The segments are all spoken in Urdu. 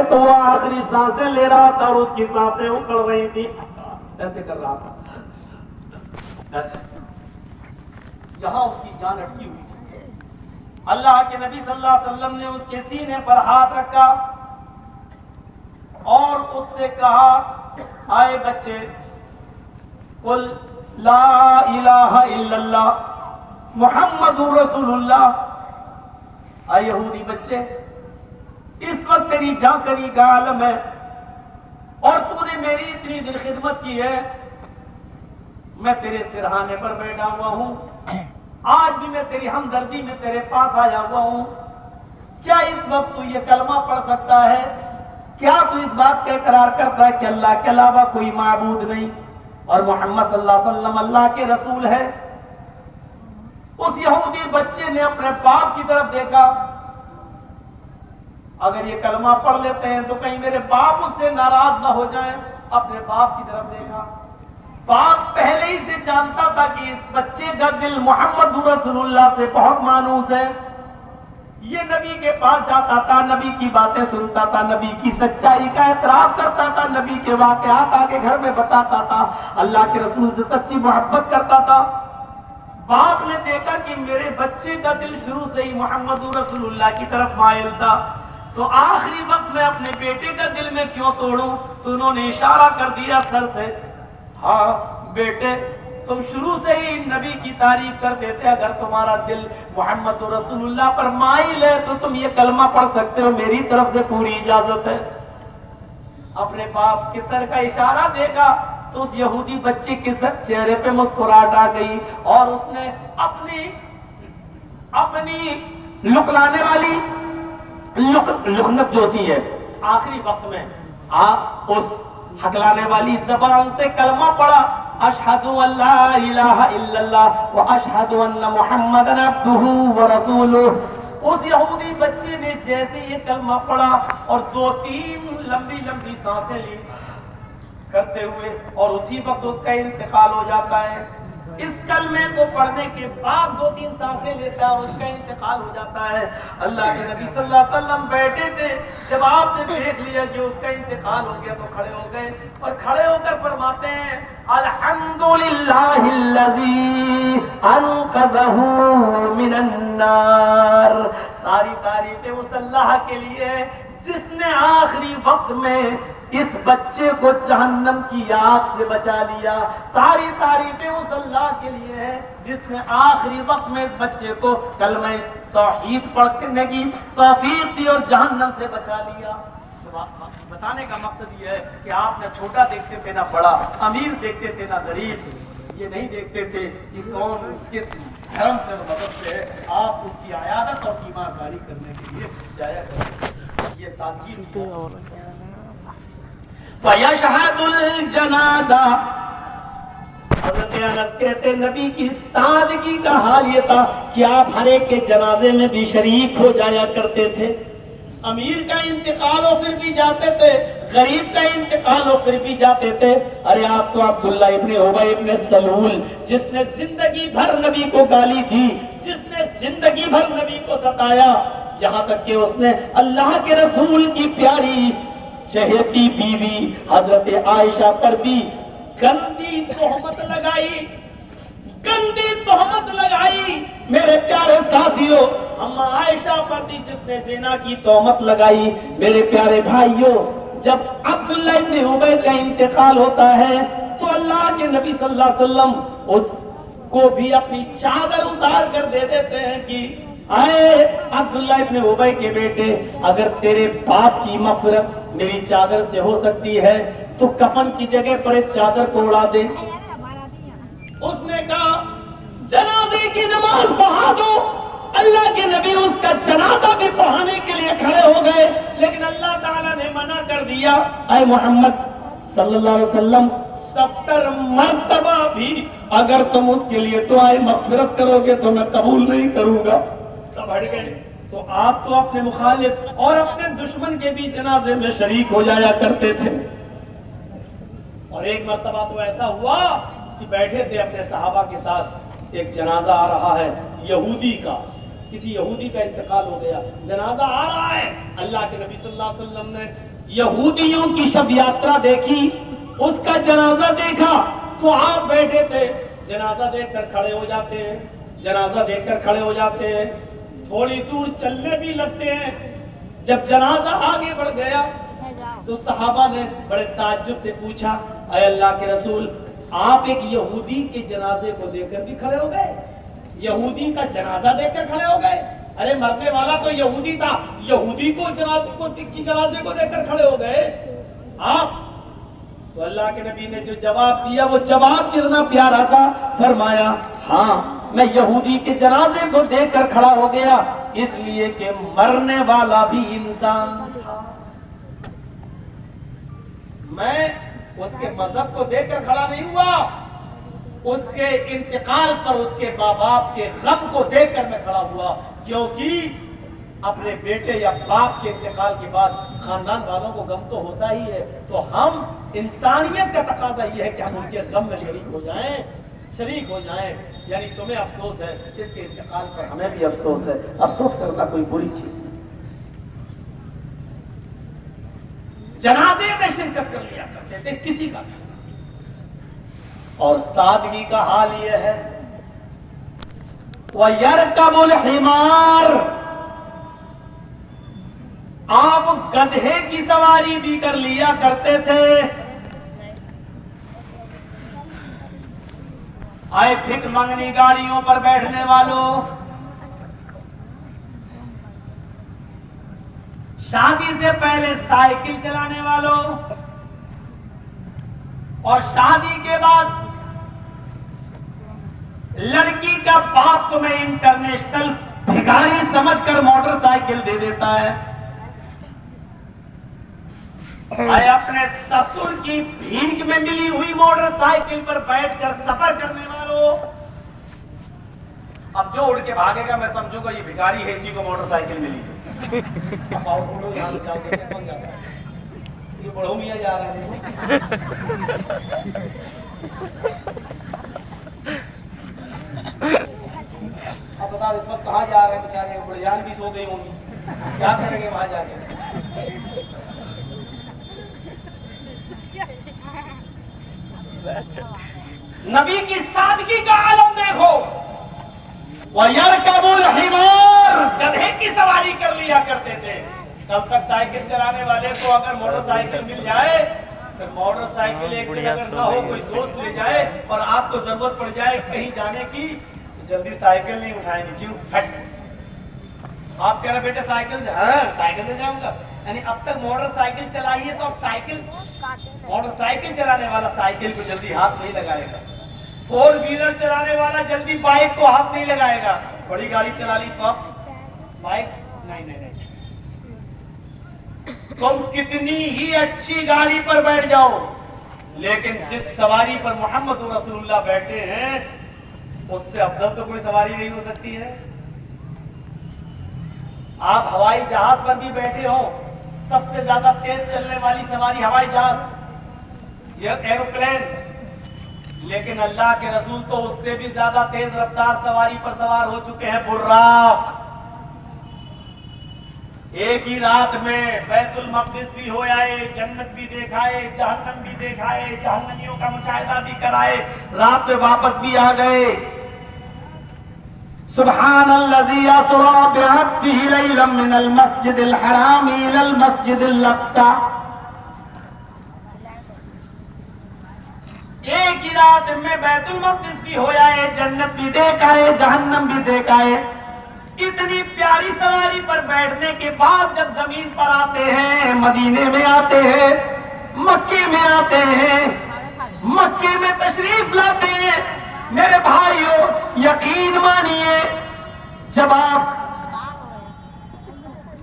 تو وہ آخری سانسیں لے رہا تھا اور اس کی سانسیں اکھڑ رہی تھی، ایسے کر رہا تھا، ایسے جہاں اس کی جان اٹکی ہوئی تھی۔ اللہ کے نبی صلی اللہ علیہ وسلم نے اس کے سینے پر ہاتھ رکھا اور اس سے کہا، آئے بچے، قل لا الہ الا اللہ محمد رسول اللہ۔ آئے یہودی بچے، اس وقت تیری جاں کنی کا عالم ہے اور تو نے میری اتنی دل خدمت کی ہے، میں تیرے سرہانے پر بیٹھا ہوا ہوں، آج بھی میں تیری ہمدردی میں تیرے پاس آیا ہوا ہوں، کیا اس وقت تو یہ کلمہ پڑھ سکتا ہے؟ کیا تو اس بات کا اقرار کرتا ہے کہ اللہ کے علاوہ کوئی معبود نہیں اور محمد صلی اللہ علیہ وسلم اللہ کے رسول ہے؟ اس یہودی بچے نے اپنے باپ کی طرف دیکھا، اگر یہ کلمہ پڑھ لیتے ہیں تو کہیں میرے باپ اس سے ناراض نہ ہو جائیں۔ اپنے باپ کی طرف دیکھا، باپ پہلے ہی سے جانتا تھا کہ اس بچے کا دل محمد رسول اللہ سے بہت مانوس ہے، یہ نبی کے پاس جاتا تھا، نبی کی باتیں سنتا تھا، نبی کی سچائی کا اعتراف کرتا تھا، نبی کے واقعات آگے گھر میں بتاتا تھا، اللہ کے رسول سے سچی محبت کرتا تھا۔ باپ نے دیکھا کہ میرے بچے کا دل شروع سے ہی محمد رسول اللہ کی طرف مائل تھا، تو آخری وقت میں اپنے بیٹے کا دل میں کیوں توڑوں؟ تو انہوں نے اشارہ کر دیا سر سے، ہاں بیٹے، تم شروع سے ہی نبی کی تعریف کرتے تھے، اگر تمہارا دل محمد رسول اللہ پر مائل ہے تو تم یہ کلمہ پڑھ سکتے ہو، میری طرف سے پوری اجازت ہے۔ اپنے باپ کے سر کا اشارہ دیکھا تو اس یہودی بچے کے چہرے پہ مسکراہٹ آ گئی اور اس نے اپنی لکلانے والی لکنت جو ہوتی ہے آخری وقت میں اس ہکلانے والی زبان سے کلمہ پڑھا، اشہد ان لا الہ الا اللہ واشہد ان محمدن عبدہ ورسولہ۔ اس یہودی بچے نے جیسے یہ کلمہ پڑھا اور 2-3 لمبی لمبی سانسیں لی کرتے ہوئے، اور اسی وقت اس کا انتقال ہو جاتا ہے۔ اس کلمے کو پڑھنے کے بعد 2-3 سانسیں لیتا ہے اور اس کا انتقال ہو جاتا ہے۔ اللہ کے نبی صلی اللہ علیہ وسلم بیٹھے تھے، جب آپ نے دیکھ لیا کہ اس کا انتقال ہو گیا تو کھڑے ہو گئے اور کھڑے ہو کر فرماتے ہیں، الحمدللہ الذی انقذہ من النار۔ ساری تعریفیں اس اللہ کے لیے جس نے آخری وقت میں اس بچے کو جہنم کی آگ سے بچا لیا۔ ساری تعریفیں اس اللہ کے لیے ہیں جس نے آخری وقت میں اس بچے کو کلمہ توحید پڑھنے کی توفیق دی اور جہنم سے بچا لیا۔ بتانے کا مقصد یہ ہے کہ آپ نہ چھوٹا دیکھتے تھے نہ بڑا، امیر دیکھتے تھے نہ غریب، یہ نہیں دیکھتے تھے کہ کون کس دھرم سے اور مذہب سے ہے، آپ اس کی عیادت اور تیمارداری کرنے کے لیے جایا کرتے، یہ سادگی تھی۔ وَيَشْهَدُ الْجَنَازَةَ، حضرت انس کہتے نبی کی سادگی کا حال یہ تھا کہ آپ ہر ایک کے جنازے میں بھی شریک ہو جایا کرتے تھے۔ امیر کا انتقال ہو پھر بھی جاتے تھے، غریب کا انتقال ہو پھر بھی جاتے تھے۔ ارے آپ تو عبداللہ ابن ابی ابن سلول، جس نے زندگی بھر نبی کو گالی دی، جس نے زندگی بھر نبی کو ستایا، یہاں تک کہ اس نے اللہ کے رسول کی پیاری چہیتی بیوی حضرت عائشہ پر بھی گندی تہمت لگائی، گندی تہمت لگائی۔ میرے پیارے ساتھیوں، اما عائشہ پر بھی جس نے زنا کی تہمت لگائی۔ میرے پیارے بھائیوں، جب عبداللہ ابن ابی کا انتقال ہوتا ہے تو اللہ کے نبی صلی اللہ علیہ وسلم اس کو بھی اپنی چادر اتار کر دے دیتے ہیں کہ اے عبداللہ ابن ابی کے بیٹے، اگر تیرے باپ کی مغفرت میری چادر سے ہو سکتی ہے تو کفن کی جگہ پر اس چادر کو اڑا دے۔ اس نے کہا جنازے کی نماز پڑھا دو۔ اللہ کے نبی اس کا جنازہ بھی پڑھانے کے لیے کھڑے ہو گئے، لیکن اللہ تعالیٰ نے منع کر دیا، اے محمد صلی اللہ علیہ وسلم 70 مرتبہ بھی اگر تم اس کے لیے دعائے مغفرت کرو گے تو میں قبول نہیں کروں گا۔ سب ہٹ گئے۔ تو آپ تو اپنے مخالف اور اپنے دشمن کے بھی جنازے میں شریک ہو جایا کرتے تھے۔ اور ایک مرتبہ تو ایسا ہوا کہ بیٹھے تھے اپنے صحابہ کے ساتھ، ایک جنازہ آ رہا ہے یہودی کا، کسی یہودی کا انتقال ہو گیا، جنازہ آ رہا ہے۔ اللہ کے نبی صلی اللہ علیہ وسلم نے یہودیوں کی شب یاترا دیکھی، اس کا جنازہ دیکھا تو آپ بیٹھے تھے، جنازہ دیکھ کر کھڑے ہو جاتے ہیں، جنازہ دیکھ کر کھڑے ہو جاتے ہیں، تھوڑی دور چلنے بھی لگتے ہیں۔ جب جنازہ آگے بڑھ گیا تو صحابہ نے بڑے تعجب سے پوچھا، اے اللہ کے رسول، آپ ایک یہودی کے جنازے کو دیکھ کر بھی کھڑے ہو گئے؟ یہودی کا جنازہ دیکھ کر کھڑے ہو گئے؟ ارے مرنے والا تو یہودی تھا، یہودی کو جنازے کو دیکھ کر کھڑے ہو گئے آپ؟ تو اللہ کے نبی نے جو جواب دیا وہ جواب کتنا پیارا تھا، فرمایا ہاں میں یہودی کے جنازے کو دیکھ کر کھڑا ہو گیا اس لیے کہ مرنے والا بھی انسان تھا، میں اس کے مذہب کو دیکھ کر کھڑا نہیں ہوا، اس کے انتقال پر اس کے ماں باپ کے غم کو دیکھ کر میں کھڑا ہوا، کیونکہ اپنے بیٹے یا باپ کے انتقال کے بعد خاندان والوں کو غم تو ہوتا ہی ہے، تو ہم انسانیت کا تقاضا یہ ہے کہ ہم ان کے غم میں شریک ہو جائیں۔ یعنی تمہیں افسوس ہے، اس کے انتقال پر ہمیں بھی افسوس ہے، افسوس کرنا کوئی بری چیز نہیں۔ جنازے میں شرکت کر لیا کرتے تھے کسی کا بھی، اور سادگی کا حال یہ ہے وَيَرْكَبُ الْحِمَارُ، آپ گدھے کی سواری بھی کر لیا کرتے تھے۔ آئے بھک منگنی گاڑیوں پر بیٹھنے والوں، شادی سے پہلے سائیکل چلانے والوں، اور شادی کے بعد لڑکی کا باپ تمہیں انٹرنیشنل بھکاری سمجھ کر موٹر سائیکل دے دیتا ہے۔ آئے اپنے سسر کی بھیک میں ملی ہوئی موٹر سائیکل پر بیٹھ کر سفر کرنے والوں، اب جو اڑ کے بھاگے گا میں سمجھوں گا یہ بھکاری ہے، اسی کو موٹر سائیکل ملی ہے۔ اب آؤ اڑو یہاں سے جاؤ گے کون جاتا ہے؟ یہ بڑھو میاں جا رہے ہیں۔ اب بتاؤ اس وقت کہاں جا رہے ہیں بیچارے؟ بڑی جان بھی سو گئی ہوں گی، کیا کریں گے وہاں جا کے؟ نبی کی سادگی کا عالم دیکھو، وَيَرْكَبُ الْحِمَارُ، گدھے کی سواری کر لیا کرتے تھے۔ کل تک سائیکل چلانے والے کو اگر موٹر سائیکل مل جائے تو موٹر سائیکل ایک دن اگر نہ ہو کوئی دوست لے جائے اور آپ کو ضرورت پڑ جائے کہیں جانے کی تو جلدی سائیکل نہیں اٹھائیں گے، کیوں؟ آپ کہہ رہے بیٹے سائیکل، ہاں سائیکل سے جاؤں گا، یعنی اب تک موٹر سائیکل چلائیے تو اب سائیکل، موٹر سائیکل چلانے والا سائیکل کو جلدی ہاتھ نہیں لگائے گا، فور ویلر چلانے والا جلدی بائک کو ہاتھ نہیں لگائے گا، بڑی گاڑی چلا لی تو اب بائک نہیں۔ تم کتنی ہی اچھی گاڑی پر بیٹھ جاؤ لیکن جس سواری پر محمد رسول اللہ بیٹھے ہیں اس سے افضل تو کوئی سواری نہیں ہو سکتی ہے۔ آپ ہوائی جہاز پر بھی بیٹھے ہو، سب سے زیادہ تیز چلنے والی سواری ہوائی جہاز، یہ ایروپلین، لیکن اللہ کے رسول تو اس سے بھی زیادہ تیز رفتار سواری پر سوار ہو چکے ہیں، براق۔ ایک ہی رات میں بیت المقدس بھی ہو آئے، جنت بھی دیکھائے، جہنم بھی دیکھائے، جہنمیوں کا مشاہدہ بھی کرائے، رات میں واپس بھی آ گئے۔ سبحان الذی اسری بعبدہ لیلا من المسجد الحرام الی المسجد الاقصی، ایک ہی رات میں بیت المقدس بھی ہو آئے، جنت بھی دیکھ آئے، جہنم بھی دیکھ آئے۔ اتنی پیاری سواری پر بیٹھنے کے بعد جب زمین پر آتے ہیں، مدینے میں آتے ہیں، مکے میں آتے ہیں، مکے میں تشریف لاتے ہیں، میرے بھائیو یقین مانیے جب آپ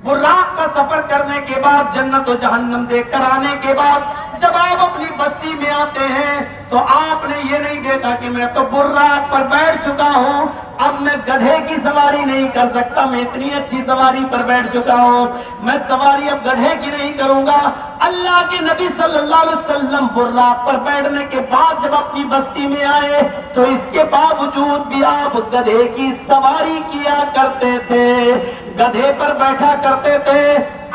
براق کا سفر کرنے کے بعد جنت و جہنم دیکھ کر آنے کے بعد جب آپ اپنی بستی میں آتے ہیں تو آپ نے یہ نہیں دیکھا کہ میں تو براق پر بیٹھ چکا ہوں، اب میں گدھے کی سواری نہیں کر سکتا، میں اتنی اچھی سواری پر بیٹھ چکا ہوں، میں سواری اب گدھے کی نہیں کروں گا۔ اللہ کے نبی صلی اللہ علیہ وسلم براق پر بیٹھنے کے بعد جب اپنی بستی میں آئے تو اس کے باوجود بھی آپ گدھے کی سواری کیا کرتے تھے، گدھے پر بیٹھا کرتے تھے۔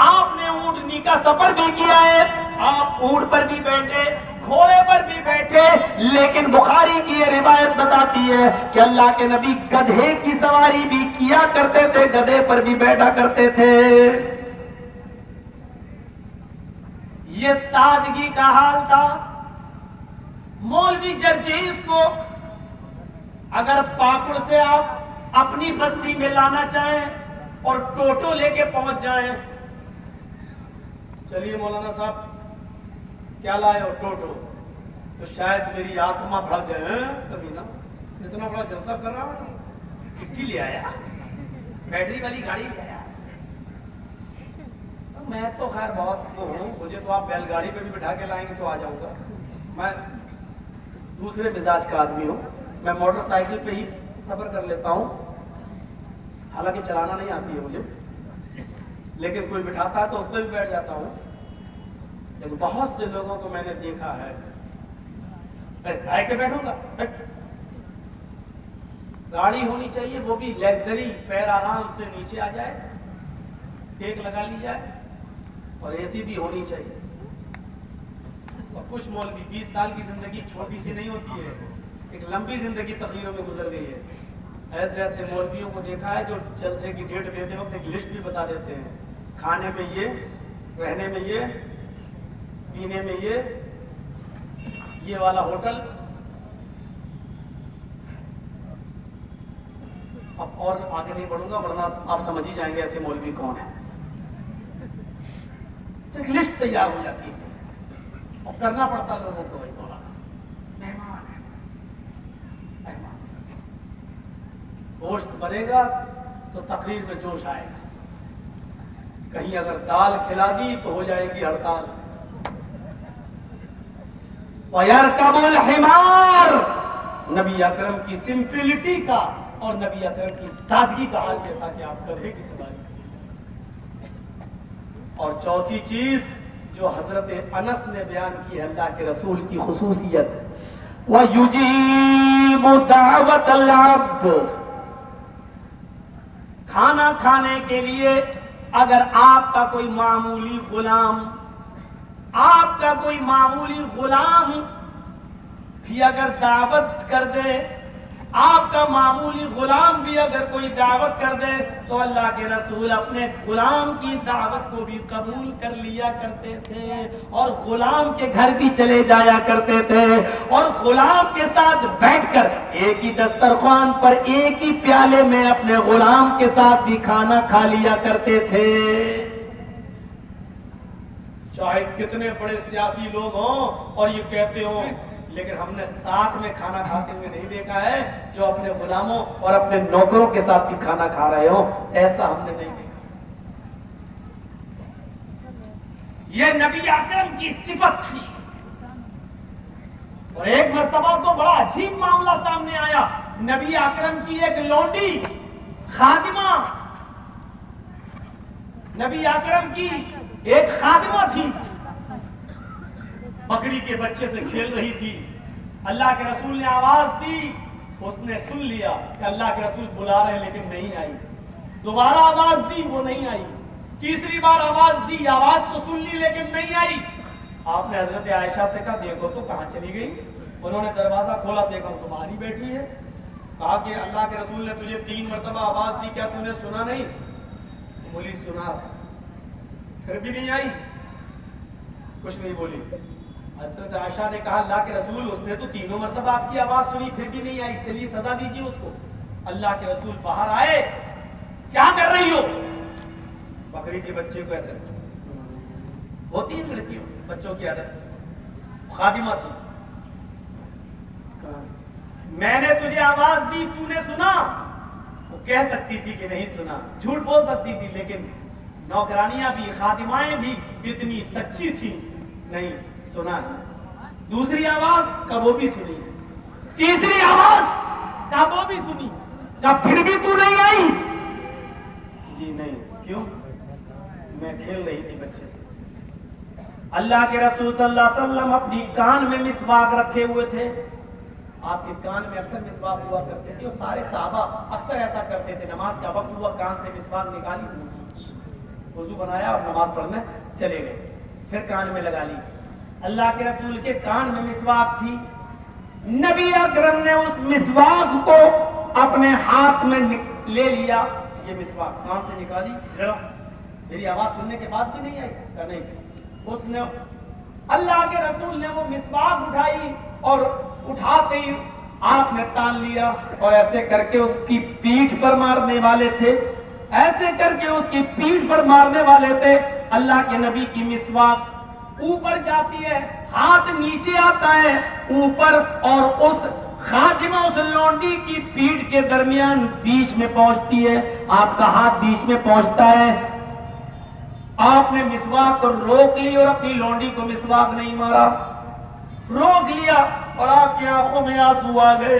آپ نے اونٹنی کا سفر بھی کیا ہے, آپ اونٹ پر بھی بیٹھے, گھوڑے پر بھی بیٹھے, لیکن بخاری کی یہ روایت بتاتی ہے کہ اللہ کے نبی گدھے کی سواری بھی کیا کرتے تھے, گدھے پر بھی بیٹھا کرتے تھے. یہ سادگی کا حال تھا. مولوی جرجیز کو اگر پاکڑ سے آپ اپنی بستی میں لانا چاہیں اور ٹوٹو لے کے پہنچ جائیں, چلیے مولانا صاحب کیا لائے ہو, ٹوٹو, تو شاید میری آتما بھڑک جائے, کبھی نا اتنا بڑا جلسہ کر رہا ہوں, کٹھی لے آیا, بیٹری والی گاڑی لے آیا. میں تو خیر بہت وہ ہوں, مجھے تو آپ بیل گاڑی پہ بھی بٹھا کے لائیں گے تو آ جاؤں گا. میں دوسرے مزاج کا آدمی ہوں, میں موٹر سائیکل پہ ہی سفر کر لیتا ہوں, حالانکہ چلانا نہیں آتی ہے مجھے, لیکن کوئی بٹھاتا ہے تو اس پہ بھی بیٹھ جاتا ہوں. لیکن بہت سے لوگوں کو میں نے دیکھا ہے بائک پہ بیٹھوں گا, گاڑی ہونی چاہیے وہ بھی لیگزری, پیر آرام سے نیچے آ جائے, ٹیک لگا لی جائے, اور اے سی بھی ہونی چاہیے. اور کچھ مولوی 20 سال کی زندگی چھوٹی سی نہیں ہوتی ہے, ایک لمبی زندگی تقریروں میں گزر گئی ہے. ایسے ایسے مولویوں کو دیکھا ہے جو جلسے کی ڈیٹ دیتے وقت ایک لسٹ بھی بتا دیتے ہیں, کھانے میں یہ, رہنے میں یہ, پینے میں یہ والا ہوٹل. اب اور آگے نہیں بڑھوں گا ورنہ آپ سمجھ ہی جائیں گے ایسے مولوی کون ہیں. تو ایک لسٹ تیار ہو جاتی ہے اور کرنا پڑتا لوگوں کو, وہی بولا مہمان ہے, مہمان. گوشت بنے گا تو تقریر میں جوش آئے گا, کہیں اگر دال کھلا دی تو ہو جائے گی ہڑتال. وَيَرْكَبُ الْحِمَارُ, نبی اکرم کی سمپلٹی کا اور نبی اکرم کی سادگی کا حال یہ تھا کہ آپ گدھے کی سواری. اور چوتھی چیز جو حضرت انس نے بیان کی ہے اللہ کے رسول کی خصوصیت, وَيُجِيبُ دَعْوَةَ الْعَبْدِ, کھانا کھانے کے لیے اگر آپ کا کوئی معمولی غلام, آپ کا کوئی معمولی غلام بھی اگر دعوت کر دے, آپ کا معمولی غلام بھی اگر کوئی دعوت کر دے تو اللہ کے رسول اپنے غلام کی دعوت کو بھی قبول کر لیا کرتے تھے, اور غلام کے گھر بھی چلے جایا کرتے تھے, اور غلام کے ساتھ بیٹھ کر ایک ہی دسترخوان پر ایک ہی پیالے میں اپنے غلام کے ساتھ بھی کھانا کھا لیا کرتے تھے. چاہے کتنے بڑے سیاسی لوگ ہوں اور یہ کہتے ہوں, لیکن ہم نے ساتھ میں کھانا کھاتے ہوئے نہیں دیکھا ہے جو اپنے غلاموں اور اپنے نوکروں کے ساتھ بھی کھانا کھا رہے ہوں, ایسا ہم نے نہیں دیکھا. یہ نبی اکرم کی صفت تھی. اور ایک مرتبہ تو بڑا عجیب معاملہ سامنے آیا, نبی اکرم کی ایک لونڈی خادمہ, نبی اکرم کی ایک خادمہ تھی, بکری کے بچے سے کھیل رہی تھی. اللہ کے رسول نے آواز دی, اس نے سن لیا کہ اللہ کے رسول بلا رہے لیکن نہیں آئی. دوبارہ آواز دی, وہ نہیں آئی. تیسری بار آواز دی, آواز تو سن لی لیکن نہیں آئی. آپ نے حضرت عائشہ سے کہا دیکھو تو کہاں چلی گئی. انہوں نے دروازہ کھولا, دیکھا تو باہر ہی بیٹھی ہے. کہا کہ اللہ کے رسول نے تجھے 3 مرتبہ آواز دی, کیا تم نے سنا نہیں؟ بولی سنا, پھر بھی نہیں آئی, کچھ نہیں بولی. حضرت عائشہ نے کہا اللہ کے رسول اس نے تو 3 مرتبہ آپ کی آواز سنی پھر بھی نہیں آئی, چلیے سزا دیجیے اس کو. اللہ کے رسول باہر آئے, کیا کر رہی ہو؟ بکری کے بچے کو ایسے ہوتی ہے لڑکیوں بچوں کی عادت, خادمہ تھی. میں نے تجھے آواز دی, تو نے سنا؟ وہ کہہ سکتی تھی کہ نہیں سنا, جھوٹ بول سکتی تھی, لیکن نوکرانیاں بھی خادمائیں بھی اتنی سچی تھی, نہیں سنا ہے. دوسری آواز کا وہ بھی سنی, تیسری آواز کا وہ بھی سنی, کا پھر بھی تو نہیں آئی؟ جی نہیں. کیوں؟ میں کھیل رہی تھی بچے سے. اللہ کے رسول صلی اللہ علیہ وسلم اپنی کان میں مسواک رکھے ہوئے تھے. آپ کے کان میں اکثر مسواک ہوا کرتے تھے, اور سارے صحابہ اکثر ایسا کرتے تھے, نماز کا وقت ہوا کان سے مسواک نکالی, وضو بنایا اور نماز پڑھنے چلے گئے. پھر کان میں لگا لی. اللہ کے رسول کے کان میں مسواک تھی. نبی اکرم نے اس مسواک کو اپنے ہاتھ میں لے لیا. یہ مسواک کان سے نکالی. ذرا میری آواز سننے کے بعد بھی نہیں آئی کہ نہیں؟ اس نے اللہ کے رسول نے وہ مسواک اٹھائی اور اٹھاتے ہی آپ نے ٹان لیا اور ایسے کر کے اس کی پیٹھ پر مارنے والے تھے. ایسے کر کے اس کی پیٹھ پر مارنے والے تھے. اللہ کے نبی کی مسواک اوپر جاتی ہے, ہاتھ نیچے آتا ہے اوپر, اور اس خادمہ اس لونڈی کی پیٹھ کے درمیان بیچ میں پہنچتی ہے. آپ کا ہاتھ بیچ میں پہنچتا ہے. آپ نے مسواک کو روک لی اور اپنی لونڈی کو مسواک نہیں مارا. روک لیا اور آپ کی آنکھوں میں آنسو آ گئے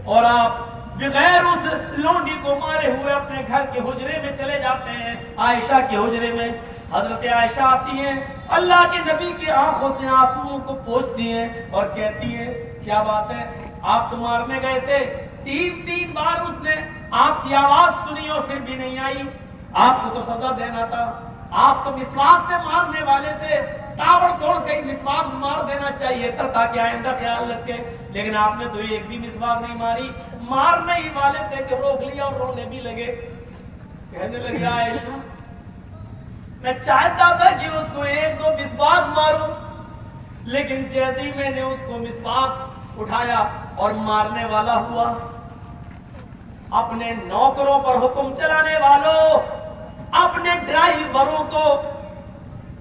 اور آپ بغیر اس لونڈی کو مارے ہوئے اپنے گھر کے حجرے میں چلے جاتے ہیں. عائشہ کے حجرے میں حضرت عائشہ آتی ہیں, اللہ کے نبی کی آنکھوں سے آنسوؤں کو پوچھتی ہیں اور کہتی ہیں کیا بات ہے, آپ تو مارنے گئے تھے, 3 بار اس نے آپ کی آواز سنی اور پھر بھی نہیں آئی. آپ کو تو سزا دینا تھا, آپ تو مسواک سے مارنے والے تھے, تاوڑ توڑ کہیں مسواک مار دینا چاہیے تھا تاکہ آئندہ خیال رکھے, لیکن آپ نے تو ایک بھی مسواک نہیں ماری. مارنے ہی والے تھے کہ روک لیا اور رونے بھی لگے. کہنے لگے عائشہ میں چاہتا تھا کہ اس کو 1-2 مسواک ماروں, لیکن جیسے ہی میں نے اس کو مسواک اٹھایا اور مارنے والا ہوا, اپنے نوکروں پر حکم چلانے والوں, اپنے ڈرائیوروں کو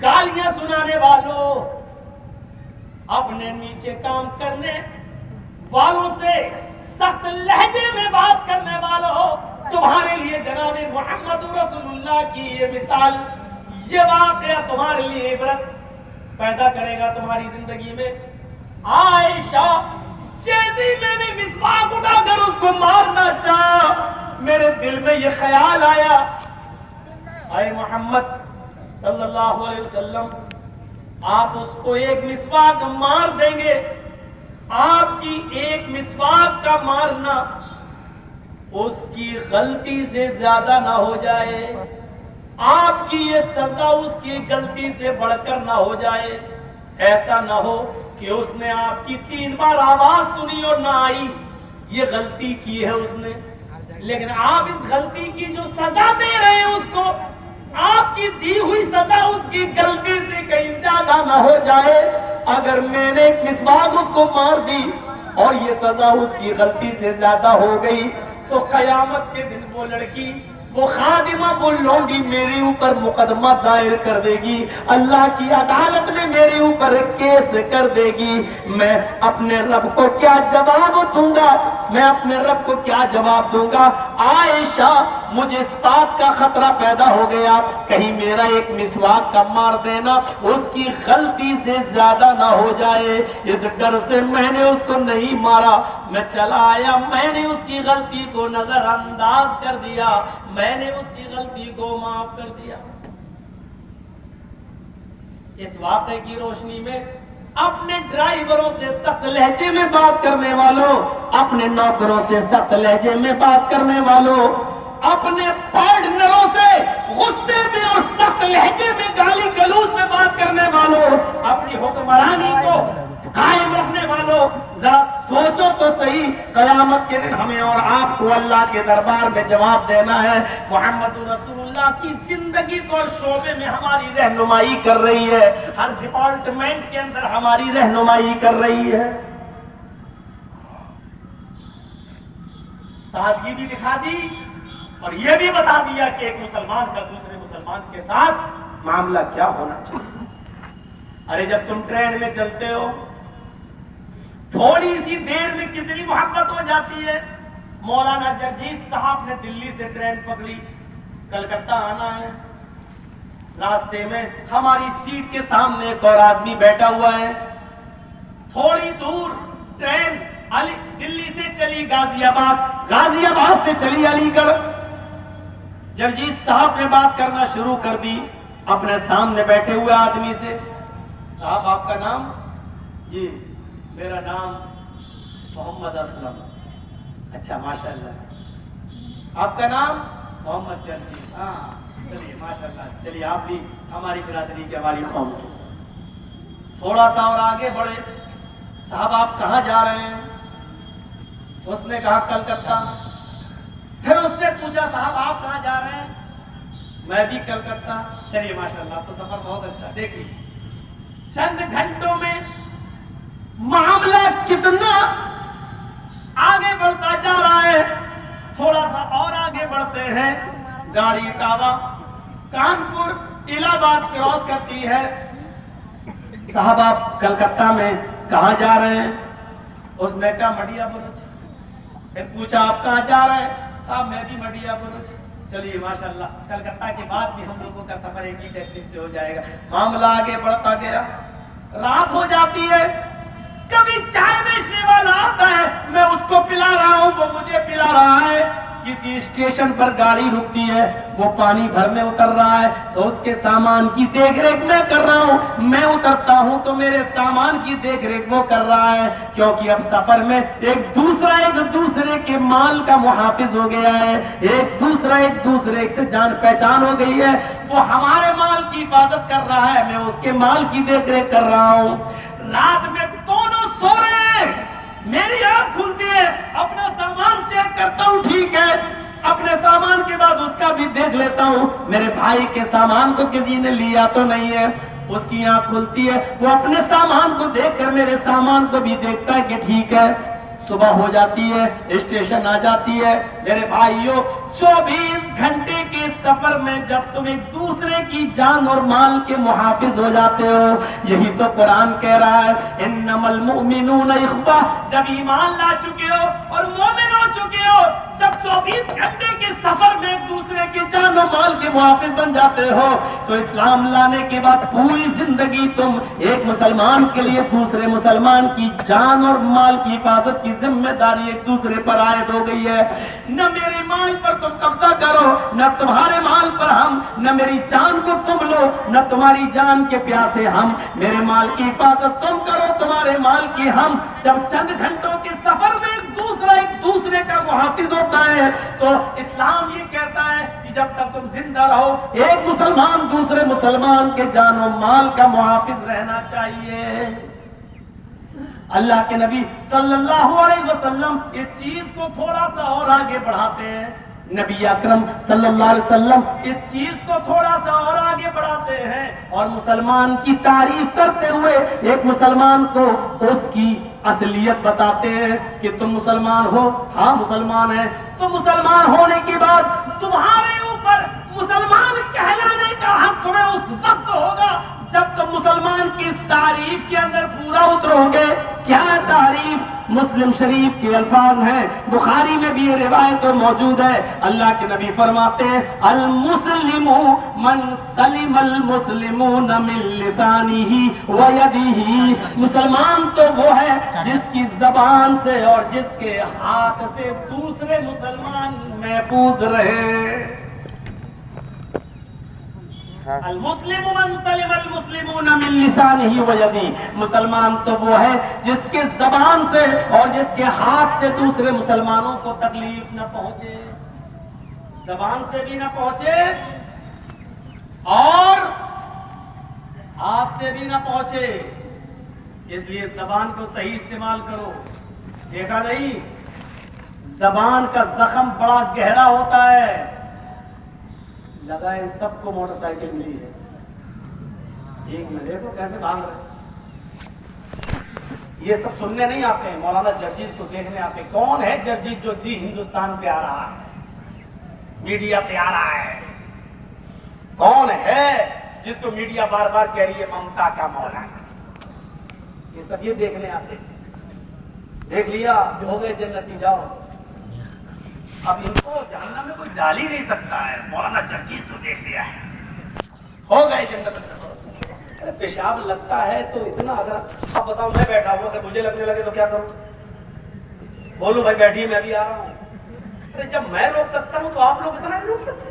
گالیاں سنانے والوں, اپنے نیچے کام کرنے والوں سے سخت لہجے میں بات کرنے والوں, تمہارے لیے جناب محمد رسول اللہ کی یہ مثال, یہ واقعہ تمہارے لیے عبرت پیدا کرے گا تمہاری زندگی میں. عائشہ جیسے میں نے مسواک اٹھا کر اس کو مارنا چاہا, میرے دل میں یہ خیال آیا, اے محمد صلی اللہ علیہ وسلم, آپ اس کو 1 مسواک مار دیں گے, آپ کی 1 مسواک کا مارنا اس کی غلطی سے زیادہ نہ ہو جائے, آپ کی یہ سزا اس کی غلطی سے بڑھ کر نہ ہو جائے. ایسا نہ ہو کہ اس نے آپ کی 3 بار آواز سنی اور نہ آئی, یہ غلطی کی ہے اس نے, لیکن آپ اس غلطی کی جو سزا دے رہے ہیں اس کو, آپ کی دی ہوئی سزا اس کی غلطی سے کہیں زیادہ نہ ہو جائے. اگر میں نے 1 مسواک اس کو مار دی اور یہ سزا اس کی غلطی سے زیادہ ہو گئی تو قیامت کے دن وہ لڑکی, وہ خادمہ, وہ لونڈی میرے اوپر مقدمہ دائر کر دے گی, اللہ کی عدالت میں میرے اوپر کیس کر دے گی. میں اپنے رب کو کیا جواب دوں گا, میں اپنے رب کو کیا جواب دوں گا؟ عائشہ مجھے اس بات کا خطرہ پیدا ہو گیا کہیں میرا 1 مسواک کا مار دینا اس کی غلطی سے زیادہ نہ ہو جائے. اس ڈر سے میں نے اس کو نہیں مارا, میں چلا آیا, میں نے اس کی غلطی کو نظر انداز کر دیا, میں نے اس کی غلطی کو معاف کر دیا. اس واقعے کی روشنی میں اپنے ڈرائیوروں سے سخت لہجے میں بات کرنے والوں, اپنے نوکروں سے سخت لہجے میں بات کرنے والوں, اپنے پارٹنروں سے غصے میں اور سخت لہجے میں گالی گلوچ میں بات کرنے والوں, اپنی حکمرانی کو قائم رکھنے والوں, ذرا سوچو تو صحیح, قیامت کے دن ہمیں اور آپ کو اللہ کے دربار میں جواب دینا ہے. محمد رسول اللہ کی زندگی کو اور شعبے میں ہماری رہنمائی کر رہی ہے, ہر ڈپارٹمنٹ کے اندر ہماری رہنمائی کر رہی ہے. سادگی بھی دکھا دی اور یہ بھی بتا دیا کہ ایک مسلمان کا دوسرے مسلمان کے ساتھ معاملہ کیا ہونا چاہیے. ارے جب تم ٹرین میں چلتے ہو تھوڑی سی دیر میں کتنی محبت ہو جاتی ہے. مولانا جرجیت صاحب نے دلی سے ٹرین پکڑی, کلکتہ آنا ہے, راستے میں ہماری سیٹ کے سامنے ایک اور آدمی بیٹھا ہوا ہے. تھوڑی دور ٹرین دلی سے چلی غازی آباد, غازی آباد سے چلی علی گڑھ. جرجیت صاحب نے بات کرنا شروع کر دی اپنے سامنے بیٹھے ہوئے آدمی سے. صاحب آپ کا نام؟ جی میرا نام محمد اسلم. اچھا ماشاءاللہ. آپ کا نام؟ محمد جرجیز، ہاں چلیے ماشاءاللہ، چلیے آپ بھی ہماری برادری کے، ہماری قوم کے۔ تھوڑا سا اور آگے بڑھے، صاحب آپ کہاں جا رہے ہیں؟ اس نے کہا کلکتہ۔ پھر اس نے پوچھا صاحب آپ کہاں جا رہے ہیں؟ میں بھی کلکتہ۔ چلیے ماشاءاللہ، تو سفر بہت اچھا۔ دیکھیے چند گھنٹوں میں معاملہ کتنا آگے بڑھتا جا رہا ہے۔ تھوڑا سا اور آگے بڑھتے ہیں، گاڑی اٹاوا کانپور الہ آباد کراس کرتی ہے۔ صاحب آپ کلکتہ میں کہاں جا رہے ہیں؟ اس نے کہا مڈیا برج۔ پھر پوچھا آپ کہاں جا رہے ہیں؟ صاحب میں بھی مڈیا برج۔ چلیے ماشاءاللہ، کلکتہ کے بعد بھی ہم لوگوں کا سفر ایک ہی ٹیکسی سے ہو جائے گا۔ معاملہ آگے بڑھتا گیا، رات ہو جاتی ہے۔ کبھی چائے بیچنے والا آتا ہے، میں اس کو پلا رہا ہوں، وہ مجھے پلا رہا ہے۔ کسی اسٹیشن پر گاڑی رکتی ہے، وہ پانی بھرنے اتر رہا ہے تو اس کے سامان کی دیکھ ریکھ میں کر رہا ہوں۔ میں اترتا ہوں تو میرے سامان کی دیکھ ریکھ وہ کر رہا ہے، کیونکہ اب سفر میں ایک دوسرے کے مال کا محافظ ہو گیا ہے، ایک دوسرے سے جان پہچان ہو گئی ہے۔ وہ ہمارے مال کی حفاظت کر رہا ہے، میں اس کے مال کی دیکھ ریکھ کر رہا ہوں۔ رات میں دونوں سو رہے ہیں، میری آنکھ کھلتی ہے، اپنا سامان چیک کرتا ہوں، ٹھیک ہے، اپنے سامان کے بعد اس کا بھی دیکھ لیتا ہوں، میرے بھائی کے سامان کو کسی نے لیا تو نہیں ہے۔ اس کی آنکھ کھلتی ہے، وہ اپنے سامان کو دیکھ کر میرے سامان کو بھی دیکھتا ہے کہ ٹھیک ہے۔ صبح ہو جاتی ہے، اسٹیشن آ جاتی ہے۔ میرے بھائیوں، 24 گھنٹے کے سفر میں جب تم ایک دوسرے کی جان اور مال کے محافظ ہو جاتے ہو، یہی تو قرآن کہہ رہا ہے، انما المؤمنون اخوہ۔ جب ایمان لا چکے ہو اور مومن ہو چکے ہو، جب 24 گھنٹے کے سفر میں ایک دوسرے کے جان و مال کے محافظ بن جاتے ہو، تو اسلام لانے کے بعد پوری زندگی تم ایک مسلمان کے لیے دوسرے مسلمان کی جان اور مال کی حفاظت کی ذمہ داری ایک دوسرے پر عائد ہو گئی ہے۔ نہ میرے مال پر تم قبضہ کرو، نہ تمہارے مال پر ہم، نہ میری جان کو تم لو، نہ تمہاری جان کے پیاسے ہم، میرے مال کی حفاظت تم کرو، تمہارے مال کی ہم۔ جب چند گھنٹوں کے سفر میں ایک دوسرے کا محافظ ہوتا ہے تو اسلام یہ کہتا ہے کہ جب تک تم زندہ رہو، ایک مسلمان دوسرے مسلمان کے جان و مال کا محافظ رہنا چاہیے۔ اللہ کے نبی صلی اللہ علیہ وسلم اس چیز کو تھوڑا سا اور آگے بڑھاتے ہیں۔ نبی اکرم صلی اللہ علیہ وسلم اس چیز کو تھوڑا سا اور آگے بڑھاتے ہیں اور مسلمان کی تعریف کرتے ہوئے ایک مسلمان کو اس کی اصلیت بتاتے ہیں کہ تم مسلمان ہو، ہاں مسلمان ہیں، تو مسلمان ہونے کے بعد تمہارے اوپر مسلمان کہلانے کا حق تمہیں اس وقت ہوگا جب تم مسلمان کی اس تعریف کے اندر پورا اترو گے۔ کیا تعریف؟ مسلم شریف کے الفاظ ہیں، بخاری میں بھی یہ روایت موجود ہے۔ اللہ کے نبی فرماتے ہیں، المسلم من سلم المسلمون من لسانہ ویدہ۔ مسلمان تو وہ ہے جس کی زبان سے اور جس کے ہاتھ سے دوسرے مسلمان محفوظ رہے۔ المسلم من سلم المسلمون من لسانہ ویدہ۔ مسلمان تو وہ ہے جس کے زبان سے اور جس کے ہاتھ سے دوسرے مسلمانوں کو تکلیف نہ پہنچے، زبان سے بھی نہ پہنچے اور ہاتھ سے بھی نہ پہنچے۔ اس لیے زبان کو صحیح استعمال کرو۔ دیکھا نہیں، زبان کا زخم بڑا گہرا ہوتا ہے۔ لگا ہے سب کو موٹر سائیکل ملی ہے، ایک میں دیکھو کیسے بھاگ رہے۔ یہ سب سننے نہیں آتے ہیں، مولانا جرجیز کو دیکھنے آتے ہیں۔ کون ہے جرجیز جو جی ہندوستان پہ آ رہا ہے، میڈیا پہ آ رہا ہے؟ کون ہے جس کو میڈیا بار بار کہہ رہی ہے ممتا کا مولانا؟ یہ سب یہ دیکھنے آتے ہیں۔ دیکھ لیا ہو گئے جنتی، جاؤ۔ اب ان کو جہنم میں کوئی ڈال ہی نہیں سکتا ہے، مولانا جرجیز کو دیکھ لیا ہے، ہو گئے جنت میں۔ پیشاب لگتا ہے تو اتنا، اگر اب بتاؤ میں بیٹھا ہوں اگر مجھے لگنے لگے تو کیا کروں؟ بولو بھائی بیٹھیے میں ابھی آ رہا ہوں۔ ارے جب میں روک سکتا ہوں تو آپ لوگ اتنا نہیں روک سکتے؟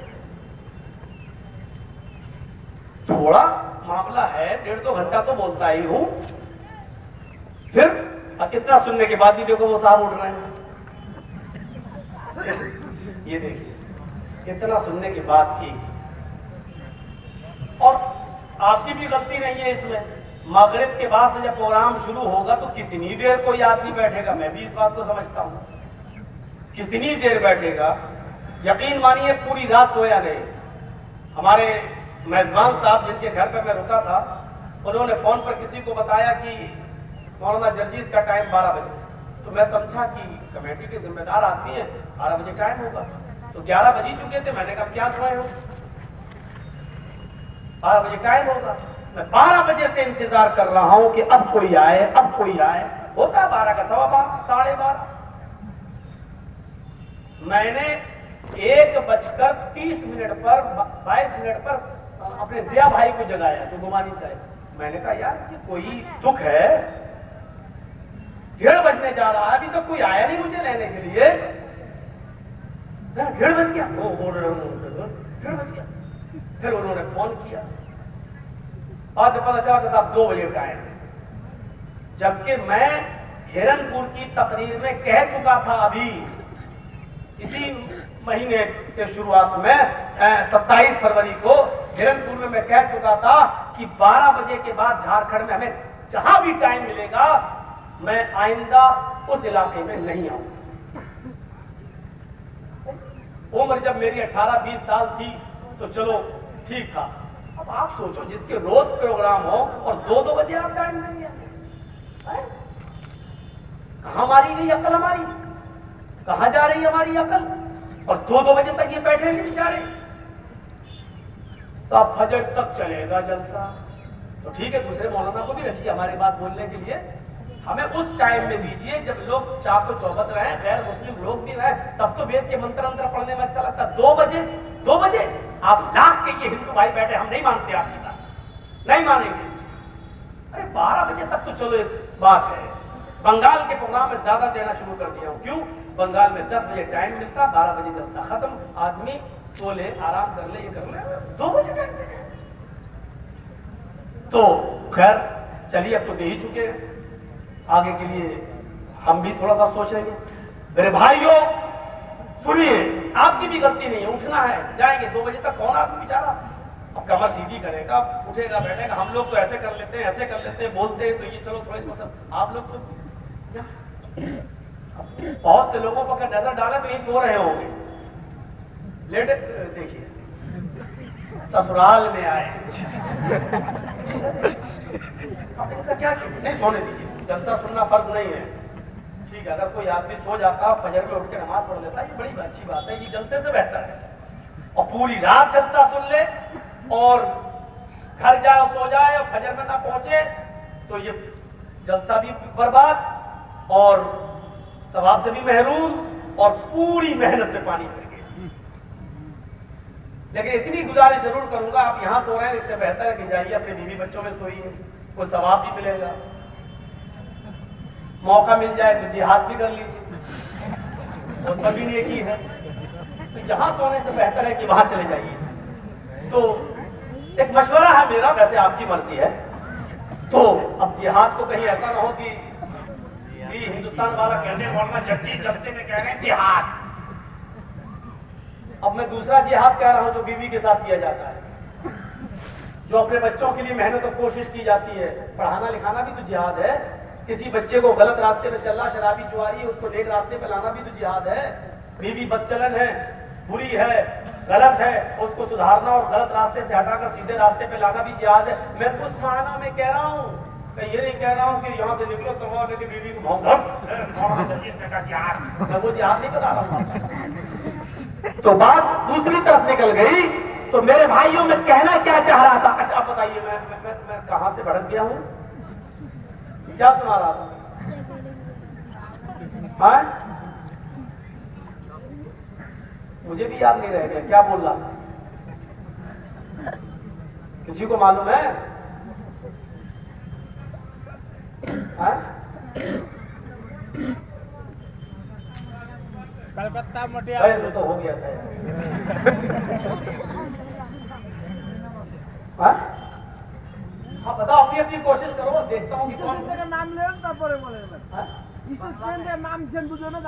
تھوڑا معاملہ ہے، 1.5-2 گھنٹہ تو بولتا ہی ہوں، پھر اتنا سننے کے بعد بھی دیکھو وہ صاحب اٹھ رہے ہیں۔ یہ دیکھیے اتنا سننے کی بات کی، اور آپ کی بھی غلطی نہیں ہے اس میں، مغرب کے بعد سے جب پروگرام شروع ہوگا تو کتنی دیر کوئی آدمی بیٹھے گا، میں بھی اس بات کو سمجھتا ہوں، کتنی دیر بیٹھے گا، یقین مانیے پوری رات سویا نہیں۔ ہمارے میزبان صاحب جن کے گھر پہ میں رکا تھا، انہوں نے فون پر کسی کو بتایا کہ مولانا جرجیز کا ٹائم 12 بجے، تو میں سمجھا کہ کمیٹی کے ذمہ دار آدمی ہیں، 12 بجے ٹائم ہوگا، تو 11 بج ہی چکے تھے، میں نے کہا کیا سوئے ہو، 12 بجے ٹائم ہوگا، میں 12 بجے سے انتظار کر رہا ہوں کہ اب کوئی آئے، اب کوئی آئے، ہوتا 12 کا سوا 12، 12:30۔ میں نے 1:30 پر 22 پر اپنے ضیاء بھائی کو جگایا جو گمانی صاحب، میں نے کہا یار کہ کوئی دکھ ہے، 1:30 بجنے جا رہا ہے، ابھی تک کوئی آیا نہیں مجھے لینے کے لیے، 1:30 بج گیا، 1:30 بج گیا۔ پھر انہوں نے فون کیا، بعد میں پتا چلا کہ صاحب 2 بجے ٹائم ہے، جبکہ میں ہرن پور کی تقریر میں کہہ چکا تھا ابھی اسی مہینے کے شروعات میں 27 فروری کو ہرن پور میں کہہ چکا تھا کہ 12 بجے کے بعد جھارکھنڈ میں ہمیں جہاں بھی ٹائم ملے گا میں آئندہ اس علاقے میں نہیں آؤں۔ عمر جب میری 18-20 سال تھی تو چلو ٹھیک تھا، اب آپ سوچو جس کے روز پروگرام ہو اور 2 بجے آپ ٹائم نہیں ہے، کہاں ماری گئی عقل ہماری، کہاں جا رہی ہماری عقل، اور 2 بجے تک یہ بیٹھے ہیں بیچارے، تو اب فجر تک چلے گا جلسہ، تو ٹھیک ہے دوسرے مولانا کو بھی رکھیے ہمارے بات بولنے کے لیے، ہمیں اس ٹائم میں دیجیے جب لوگ چاق و چوبند رہیں، غیر مسلم لوگ بھی رہیں، تب تو وید کے منتر پڑھنے میں اچھا لگتا۔ 2 بجے آپ لاکھ کے یہ ہندو بھائی بیٹھے، ہم نہیں مانتے آپ کی بات، نہیں مانیں گے، ارے 12 بجے تک تو چلو ایک بات ہے، بنگال کے پروگرام میں زیادہ دینا شروع کر دیا ہوں، کیوں؟ بنگال میں 10 بجے ٹائم ملتا، 12 بجے جلسہ ختم، آدمی سو لے، آرام کر لے، یہ کر لے، 2 بجے ٹائم دے گا، تو خیر چلیے اب تو دے ہی چکے ہیں، آگے کے لیے ہم بھی تھوڑا سا سوچیں گے۔ میرے بھائیوں سنیے، آپ کی بھی غلطی نہیں ہے، اٹھنا ہے، جائیں گے 2 بجے تک، کون آدمی بیچارہ اب کمر سیدھی کرے گا، اٹھے گا بیٹھے گا، ہم لوگ تو ایسے کر لیتے ہیں، ایسے کر لیتے ہیں، بولتے ہیں تو یہ چلو تھوڑے آپ لوگ تو بہت سے لوگوں پر اگر نظر ڈالے تو یہ سو رہے ہوں گے، لیٹ دیکھیے سسرال میں آئے اب ان کا کیا نہیں سونے دیجیے، جلسہ سننا فرض نہیں ہے، ٹھیک ہے، اگر کوئی آدمی سو جاتا فجر میں اٹھ کے نماز پڑھ لیتا ہے یہ بڑی اچھی بات ہے، یہ جلسے سے بہتر ہے، اور پوری رات جلسہ سن لے اور گھر جائے سو جائے اور فجر میں نہ پہنچے تو یہ جلسہ بھی برباد اور ثواب سے بھی محروم اور پوری محنت میں پانی پھر گئے۔ لیکن اتنی گزارش ضرور کروں گا، آپ یہاں سو رہے ہیں اس سے بہتر ہے کہ جائیے اپنے بیوی بچوں میں سوئیے، کوئی ثواب بھی ملے گا، موقع مل جائے تو جہاد بھی کر لیجیے، اس پر بھی نیکی ہے، تو یہاں سونے سے بہتر ہے کہ وہاں چلے جائیے۔ تو ایک مشورہ ہے میرا، ویسے آپ کی مرضی ہے، تو اب جہاد کو کہیں ایسا نہ ہو کہ ہندوستان والا کہنے مولانا جگجیت جب سے میں کہہ رہے ہیں جہاد، اب میں دوسرا جہاد کہہ رہا ہوں جو بیوی کے ساتھ کیا جاتا ہے، جو اپنے بچوں کے لیے محنت اور کوشش کی جاتی ہے، پڑھانا لکھانا بھی تو جہاد ہے، کسی بچے کو غلط راستے پہ چلنا، شرابی جواری ہے، اس کو نیک راستے پہ لانا بھی تو جہاد ہے، بیوی بدچلن ہے، بری ہے، غلط ہے، اس کو سدھارنا اور غلط راستے سے ہٹا کر سیدھے راستے پہ لانا بھی جہاد ہے۔ میں اس معنی میں کہہ رہا ہوں کہ یہ نہیں کہہ رہا ہوں کہ یہاں سے نکلو کروا لے کے بیوی کو بھونک میں وہ جہاد نہیں بتا رہا ہوں۔ تو بات دوسری طرف نکل گئی، تو میرے بھائیوں میں کہنا کیا چاہ رہا تھا، اچھا بتائیے میں کہاں سے بھڑک گیا ہوں، کیا سنا رہا تھا؟ ہاں مجھے بھی یاد نہیں رہ گیا کیا بول رہا تھا، کسی کو معلوم ہے؟ کلکتہ مٹیا تو ہو گیا تھا، ہاں بتاؤ، اپنی اپنی کوشش کرو، دیکھتا ہوں کہ کون نام لے تاپرے بولے نام جن بجے میں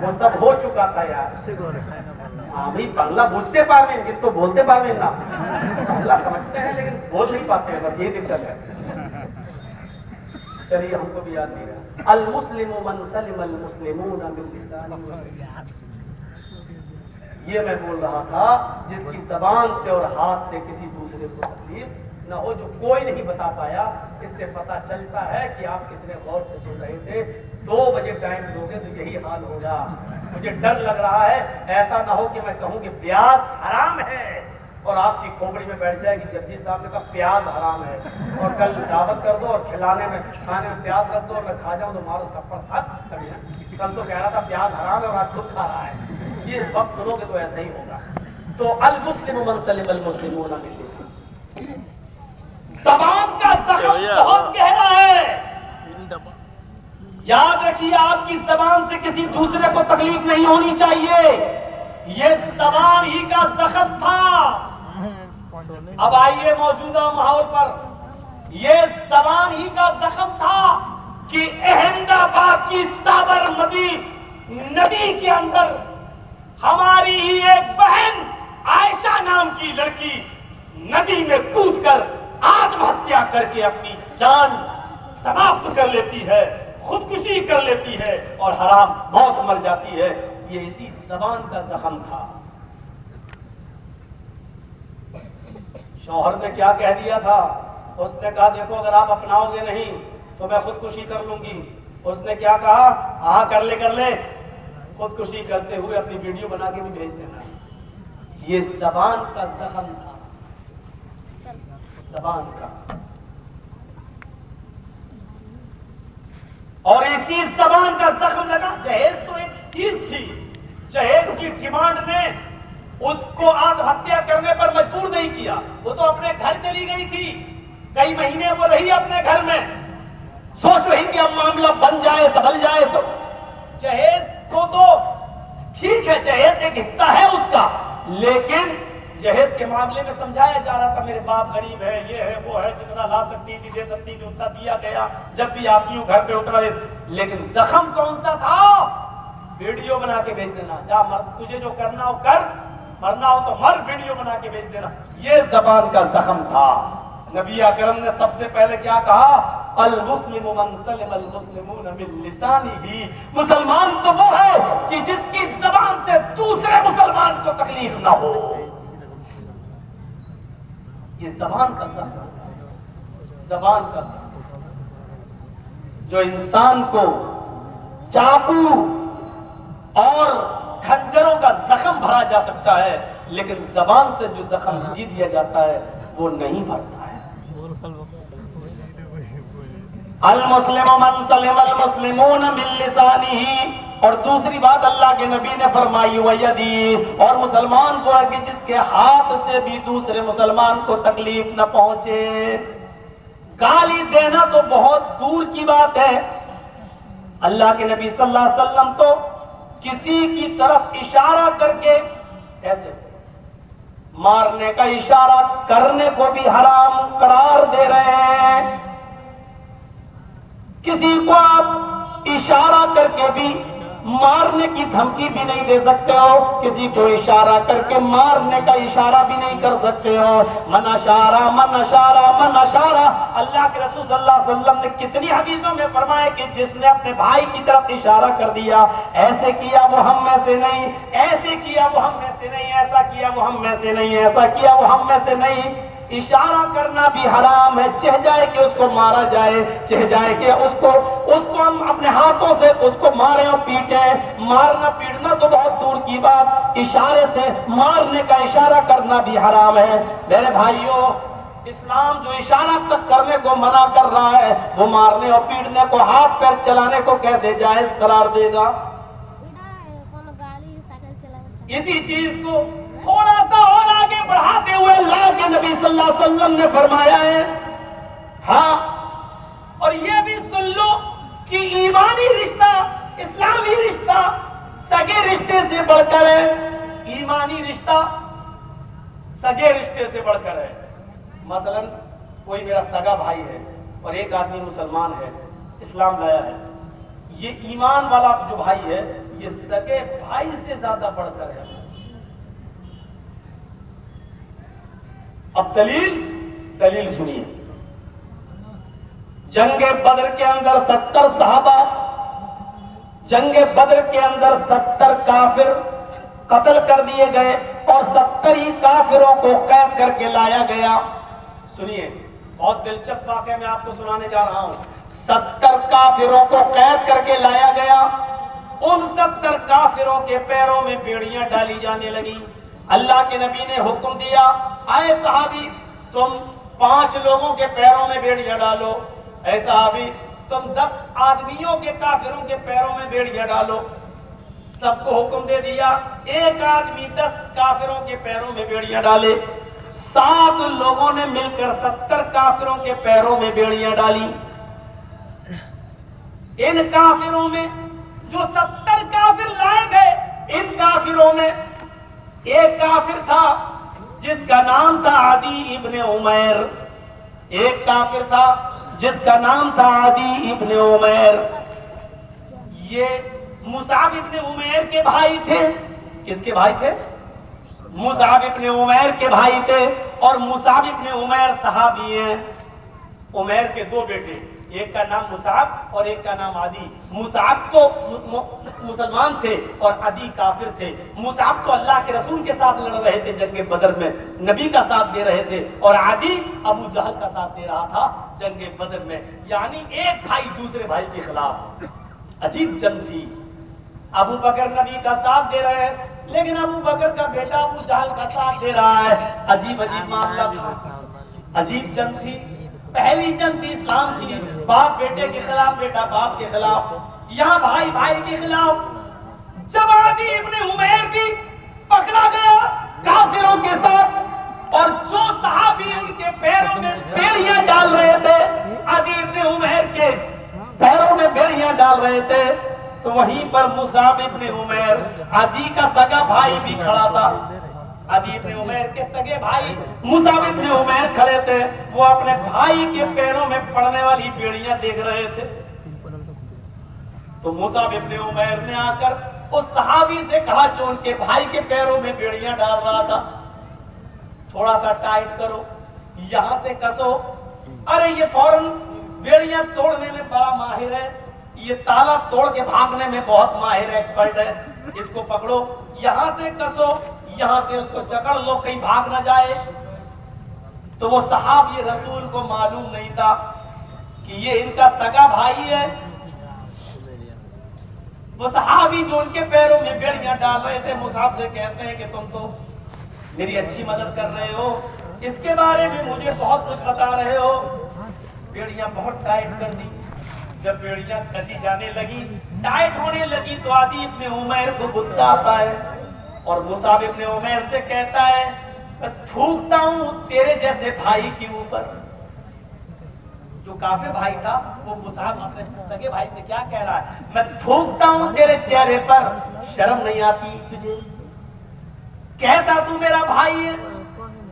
وہ سب ہو چکا تھا یار. بھی بنگلہ بوجھتے پارویں কিন্তু বলতে পারবেন না. بنگلہ سمجھتے ہیں لیکن بول نہیں پاتے ہیں, بس یہی دقت ہے. چلیے ہم کو بھی یاد نہیں رہا. المسلم من سلم المسلمون من لسانه. یہ میں بول رہا تھا جس کی زبان سے اور ہاتھ سے کسی دوسرے کو تکلیف نہ ہو, جو کوئی نہیں بتا پایا. اس سے پتہ چلتا ہے کہ آپ کتنے غور سے سن رہے تھے. 2 بجے ٹائم دو گے تو یہی حال ہوگا. مجھے ڈر لگ رہا ہے ایسا نہ ہو کہ میں کہوں کہ پیاز حرام ہے اور آپ کی کھوپڑی میں بیٹھ جائے کہ جرجی صاحب نے کہا پیاز حرام ہے, اور کل دعوت کر دو اور کھانے میں پیاز رکھ دو اور میں کھا جاؤں تو مارو تھپڑ ہاتھ. کل تو کہہ رہا تھا پیاز حرام ہے اور آج خود کھا رہا ہے. یہ وقت سنو گے تو ایسا ہی ہوگا. تو المسلم من سلم المسلمون من لسانه. زبان کا زخم بہت گہرا ہے. یاد رکھیے آپ کی زبان سے کسی دوسرے کو تکلیف نہیں ہونی چاہیے. یہ زبان ہی کا زخم تھا. اب آئیے موجودہ ماحول پر. یہ زبان ہی کا زخم تھا کہ احمد آباد کی سابرمتی ندی کے اندر ہماری ہی ایک بہن عائشہ نام کی لڑکی ندی میں کود کر آتم ہتیا کر کے اپنی جان سماپت کر لیتی ہے, خودکشی کر لیتی ہے اور حرام موت مر جاتی ہے. یہ اسی زبان کا زخم تھا. شوہر نے کیا کہہ دیا تھا؟ اس نے کہا دیکھو اگر آپ اپناؤ گے نہیں تو میں خودکشی کر لوں گی. اس نے کیا کہا؟ ہاں کر لے. خودکشی کرتے ہوئے اپنی ویڈیو بنا کے بھی بھیج دینا. یہ زبان کا زخم تھا. زبان کا. اور اسی زبان کا زخم لگا. جہیز تو ایک چیز تھی. جہیز کی ڈیمانڈ نے اس کو آتم ہتیا کرنے پر مجبور نہیں کیا. وہ تو اپنے گھر چلی گئی تھی. کئی مہینے وہ رہی اپنے گھر میں, سوچ رہی کہ اب معاملہ بن جائے, سنبھل جائے. جہیز کو تو ٹھیک ہے, جہیز ایک حصہ ہے اس کا, لیکن جہیز کے معاملے میں سمجھایا جا رہا تھا میرے باپ غریب ہے, یہ ہے وہ ہے, جتنا لا سکتی تھی دے سکتی تھی اتنا دیا گیا. جب بھی آتی ہوں گھر پہ اتنا دے. لیکن زخم کون سا تھا؟ ویڈیو بنا کے بھیج دینا. جا تجھے جو کرنا ہو کر, مرنا ہو تو مر, ویڈیو بنا کے بھیج دینا. یہ زبان کا زخم تھا. نبی اکرم نے سب سے پہلے کیا کہا؟ المسلم من سلم المسلمون من لسانه. مسلمان تو وہ ہے کہ جس کی زبان سے دوسرے مسلمان کو تکلیف نہ ہو. یہ زبان کا زخم, زبان کا زخم جو انسان کو چاقو اور کھنجروں کا زخم بھرا جا سکتا ہے, لیکن زبان سے جو زخم سی دیا جاتا ہے وہ نہیں بھرتا ہے. المسلم من سلم المسلمون من لسانه. اور دوسری بات اللہ کے نبی نے فرمائی ویدی, اور مسلمان کو ہے کہ جس کے ہاتھ سے بھی دوسرے مسلمان کو تکلیف نہ پہنچے. گالی دینا تو بہت دور کی بات ہے. اللہ کے نبی صلی اللہ علیہ وسلم تو کسی کی طرف اشارہ کر کے ایسے مارنے کا اشارہ کرنے کو بھی حرام قرار دے رہے ہیں. کسی کو آپ اشارہ کر کے بھی مارنے کی دھمکی بھی نہیں دے سکتے ہو, کسی کو اشارہ کر کے مارنے کا اشارہ بھی نہیں کر سکتے ہو. من اشارہ من اشارہ من اشارہ. اللہ کے رسول صلی اللہ علیہ وسلم نے کتنی حدیثوں میں فرمایا کہ جس نے اپنے بھائی کی طرف اشارہ کر دیا, ایسے کیا وہ ہم میں سے نہیں, ایسے کیا وہ ہم میں سے نہیں, ایسا کیا وہ ہم میں سے نہیں, ایسا کیا وہ ہم میں سے نہیں. اشارہ کرنا بھی حرام ہے, چہ جائے کہ اس کو مارا جائے, چہ جائے کہ اس کو ہم اپنے ہاتھوں سے اس کو مارے اور پیٹیں. مارنا پیٹنا تو بہت دور کی بات, اشارے سے مارنے کا اشارہ کرنا بھی حرام ہے. میرے بھائیوں, اسلام جو اشارہ تک کرنے کو منع کر رہا ہے وہ مارنے اور پیٹنے کو, ہاتھ پیر چلانے کو کیسے جائز قرار دے گا؟ اسی چیز کو تھوڑا سا اور آگے بڑھاتے ہوئے اللہ کے نبی صلی اللہ علیہ وسلم نے فرمایا ہے, ہاں اور یہ بھی سن لو کہ ایمانی رشتہ, اسلامی رشتہ سگے رشتے سے بڑھ کر ہے. ایمانی رشتہ سگے رشتے سے بڑھ کر ہے. مثلا کوئی میرا سگا بھائی ہے اور ایک آدمی مسلمان ہے, اسلام لایا ہے, یہ ایمان والا جو بھائی ہے یہ سگے بھائی سے زیادہ بڑھ کر ہے. اب دلیل سنیے. جنگ بدر کے اندر 70 صحابہ، جنگ بدر کے اندر 70 کافر قتل کر دیے گئے اور 70 ہی کافروں کو قید کر کے لایا گیا. سنیے بہت دلچسپ واقعہ میں آپ کو سنانے جا رہا ہوں. 70 کافروں کو قید کر کے لایا گیا. ان 70 کافروں کے پیروں میں بیڑیاں ڈالی جانے لگی. اللہ کے نبی نے حکم دیا، اے صحابی تم 5 لوگوں کے پیروں میں بیڑیاں ڈالو. اے صحابی تم 10 آدمیوں کے کافروں کے پیروں میں بیڑیاں ڈالو. سب کو حکم دے دیا، ایک آدمی 10 کافروں کے پیروں میں بیڑیاں ڈالے. 7 لوگوں نے مل کر 70 کافروں کے پیروں میں بیڑیاں ڈالی. ان کافروں میں جو 70 کافر لائے گئے، ان کافروں میں ایک کافر تھا جس کا نام تھا عدی ابن عمیر. ایک کافر تھا جس کا نام تھا عدی ابن عمیر. یہ مصعب ابن عمیر کے بھائی تھے. کس کے بھائی تھے؟ مصعب ابن عمیر کے بھائی تھے. اور مصعب ابن عمیر صحابی ہیں. عمیر کے 2 بیٹے، ایک کا نام مصعب اور ایک کا نام عدی. مصعب تو مسلمان تھے اور عدی کافر تھے. مصعب تو اللہ کے رسول کے ساتھ لڑ رہے تھے جنگ بدر میں، نبی کا ساتھ دے رہے تھے، اور عدی ابو جہل کا ساتھ دے رہا تھا جنگ بدر میں. یعنی ایک بھائی دوسرے بھائی کے خلاف. عجیب جنگ تھی. ابو بکر نبی کا ساتھ دے رہے ہیں لیکن ابو بکر کا بیٹا ابو جہل کا ساتھ دے رہا ہے. عجیب معاملہ تھا. عجیب جنگ تھی. پہلی جنگ تھی اسلام کی. باپ بیٹے کے خلاف، بیٹا باپ کے خلاف، یہاں بھائی بھائی کے خلاف. جب عدی ابن عمیر بھی پکڑا گیا کافروں کے ساتھ، اور جو صحابی ان کے پیروں میں بیڑیاں ڈال رہے تھے، عدی ابن عمیر کے پیروں میں بیڑیاں ڈال رہے تھے، تو وہیں پر مصعب ابن عمیر عدی کا سگا بھائی بھی کھڑا تھا. عدی ابن عمیر کے سگے بھائی مصعب ابن عمیر کھڑے تھے. وہ اپنے بھائی کے پیروں میں پڑنے والی بیڑیاں دیکھ رہے تھے. تو مصعب ابن عمیر نے آ کر اس صحابی سے کہا جو ان کے بھائی کے پیروں میں بیڑیاں ڈال رہا تھا، تھوڑا سا ٹائٹ کرو، یہاں سے کسو. ارے یہ فوراً بیڑیاں توڑنے میں بڑا ماہر ہے، یہ تالا توڑ کے بھاگنے میں بہت ماہر ہے، ایکسپرٹ ہے، اس کو پکڑو، یہاں سے کسو، یہاں سے اس کو جکڑ لو کہیں بھاگ نہ جائے. تو وہ صحابی رسول کو معلوم نہیں تھا کہ یہ ان کا سگا بھائی ہے. وہ صحابی جو ان کے پیروں میں بیڑیاں ڈال رہے تھے مصعب سے کہتے ہیں کہ تم تو میری اچھی مدد کر رہے ہو، اس کے بارے میں مجھے بہت کچھ بتا رہے ہو. بیڑیاں بہت ٹائٹ کر دی. جب بیڑیاں کسی جانے لگی، ٹائٹ ہونے لگی، تو عدی ابن عمیر کو غصہ آتا ہے اور مصعب ابن عمیر سے کہتا ہے میں تھوکتا ہوں تیرے جیسے بھائی کے اوپر. جو کافر بھائی تھا وہ مصعب اپنے سگے بھائی سے کیا کہہ رہا ہے؟ میں تھوکتا ہوں تیرے چہرے پر، شرم نہیں آتی تجھے؟ کیسا تو میرا بھائی ہے؟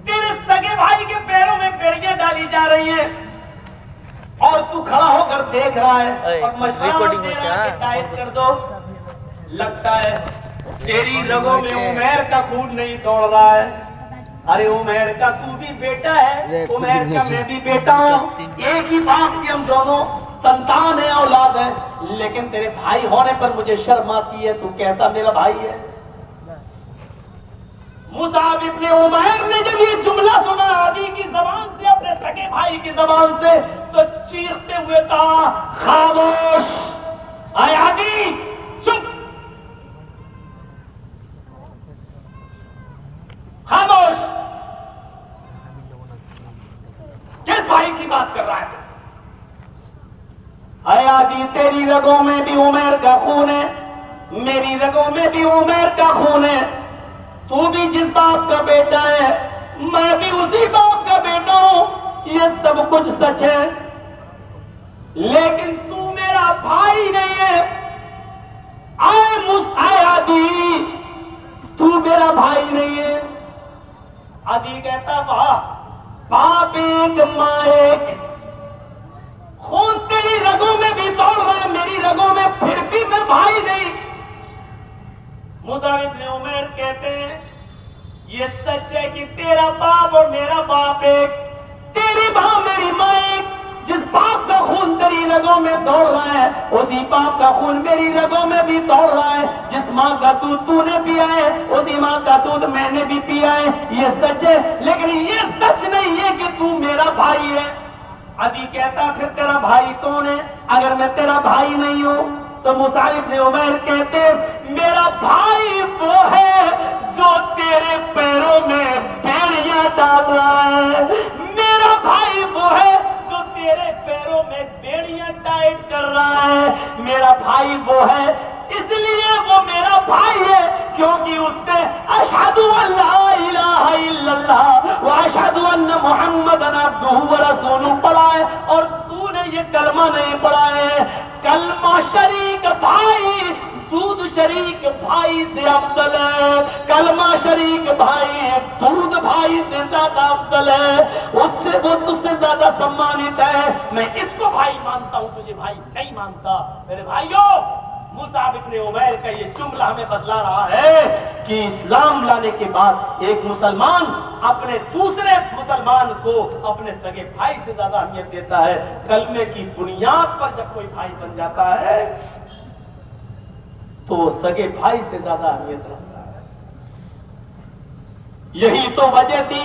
تیرے سگے بھائی کے پیروں میں بیڑیاں ڈالی جا رہی ہیں اور تو کھڑا ہو کر دیکھ رہا ہے اور مشورہ دے رہا ہے کہ ٹائٹ کر دو. لگتا ہے تیری رگوں میں عمیر کا خون نہیں دوڑ رہا ہے. ارے عمیر کا تو بھی بیٹا ہے، عمیر کا میں بھی بیٹا ہوں، ایک ہی باپ کی ہم دونوں سنتان ہیں، اولاد ہیں، لیکن تیرے بھائی ہونے پر مجھے شرم آتی ہے. تو کیسا میرا بھائی ہے؟ مصعب ابن عمیر نے جب یہ جملہ سنا عدی کی زبان سے، اپنے سگے بھائی کی زبان سے، تو چیختے ہوئے کہا خاموش، اے عدی چپ، خاموش. کس بھائی کی بات کر رہا ہے؟ اے عدی تیری رگوں میں بھی عمیر کا خون ہے، میری رگوں میں بھی عمیر کا خون ہے. تو بھی جس باپ کا بیٹا ہے میں بھی اسی باپ کا بیٹا ہوں، یہ سب کچھ سچ ہے، لیکن تو میرا بھائی نہیں ہے. اے عدی تو میرا بھائی نہیں ہے. عدی کہتا واہ، باپ ایک ماں ایک، خون تیری رگوں میں بھی دوڑ رہا ہے، میری رگوں میں پھر کہتے ہیں یہ سچ ہے کہ تیرا باپ اور میرا باپ ایک، تیری ماں میری ماں ایک، جس باپ کا خون تیری رگوں میں دوڑ رہا ہے اسی باپ کا خون میری رگوں میں بھی دوڑ رہا ہے، جس ماں کا دودھ تو نے پیا ہے اسی ماں کا دودھ میں نے بھی پیا ہے، یہ سچ ہے، لیکن یہ سچ نہیں ہے کہ تو میرا بھائی ہے۔ عدی کہتا پھر تیرا بھائی کون ہے؟ اگر میں تیرا بھائی نہیں ہوں تو مصعب ابن عمیر کہتے میرا بھائی وہ ہے جو تیرے پیروں میں بیڑیاں ڈال رہا ہے، میرا بھائی وہ ہے جو تیرے پیروں میں بیڑیاں ٹائٹ کر رہا ہے، میرا بھائی وہ ہے، اس لیے وہ میرا بھائی ہے کیونکہ اس نے اشہد ان لا الہ الا اللہ واشہد ان محمد عبدہ ورسولہ پڑھا ہے اور تو نے یہ کلمہ نہیں پڑھا ہے۔ کلمہ شریک بھائی دودھ شریک بھائی سے افضل ہے، کلمہ شریک بھائی دودھ بھائی سے زیادہ افضل ہے، اس سے زیادہ سمانت ہے۔ میں اس کو بھائی مانتا ہوں، تجھے بھائی نہیں مانتا۔ میرے بھائیوں، مصعب ابن عمیر کا یہ جملہ ہمیں بتلا رہا ہے کہ اسلام لانے کے بعد ایک مسلمان اپنے دوسرے مسلمان کو اپنے سگے بھائی سے زیادہ اہمیت دیتا ہے۔ کلمے کی بنیاد پر جب کوئی بھائی بن جاتا ہے تو سگے بھائی سے زیادہ اہمیت رکھتا ہے۔ یہی تو وجہ تھی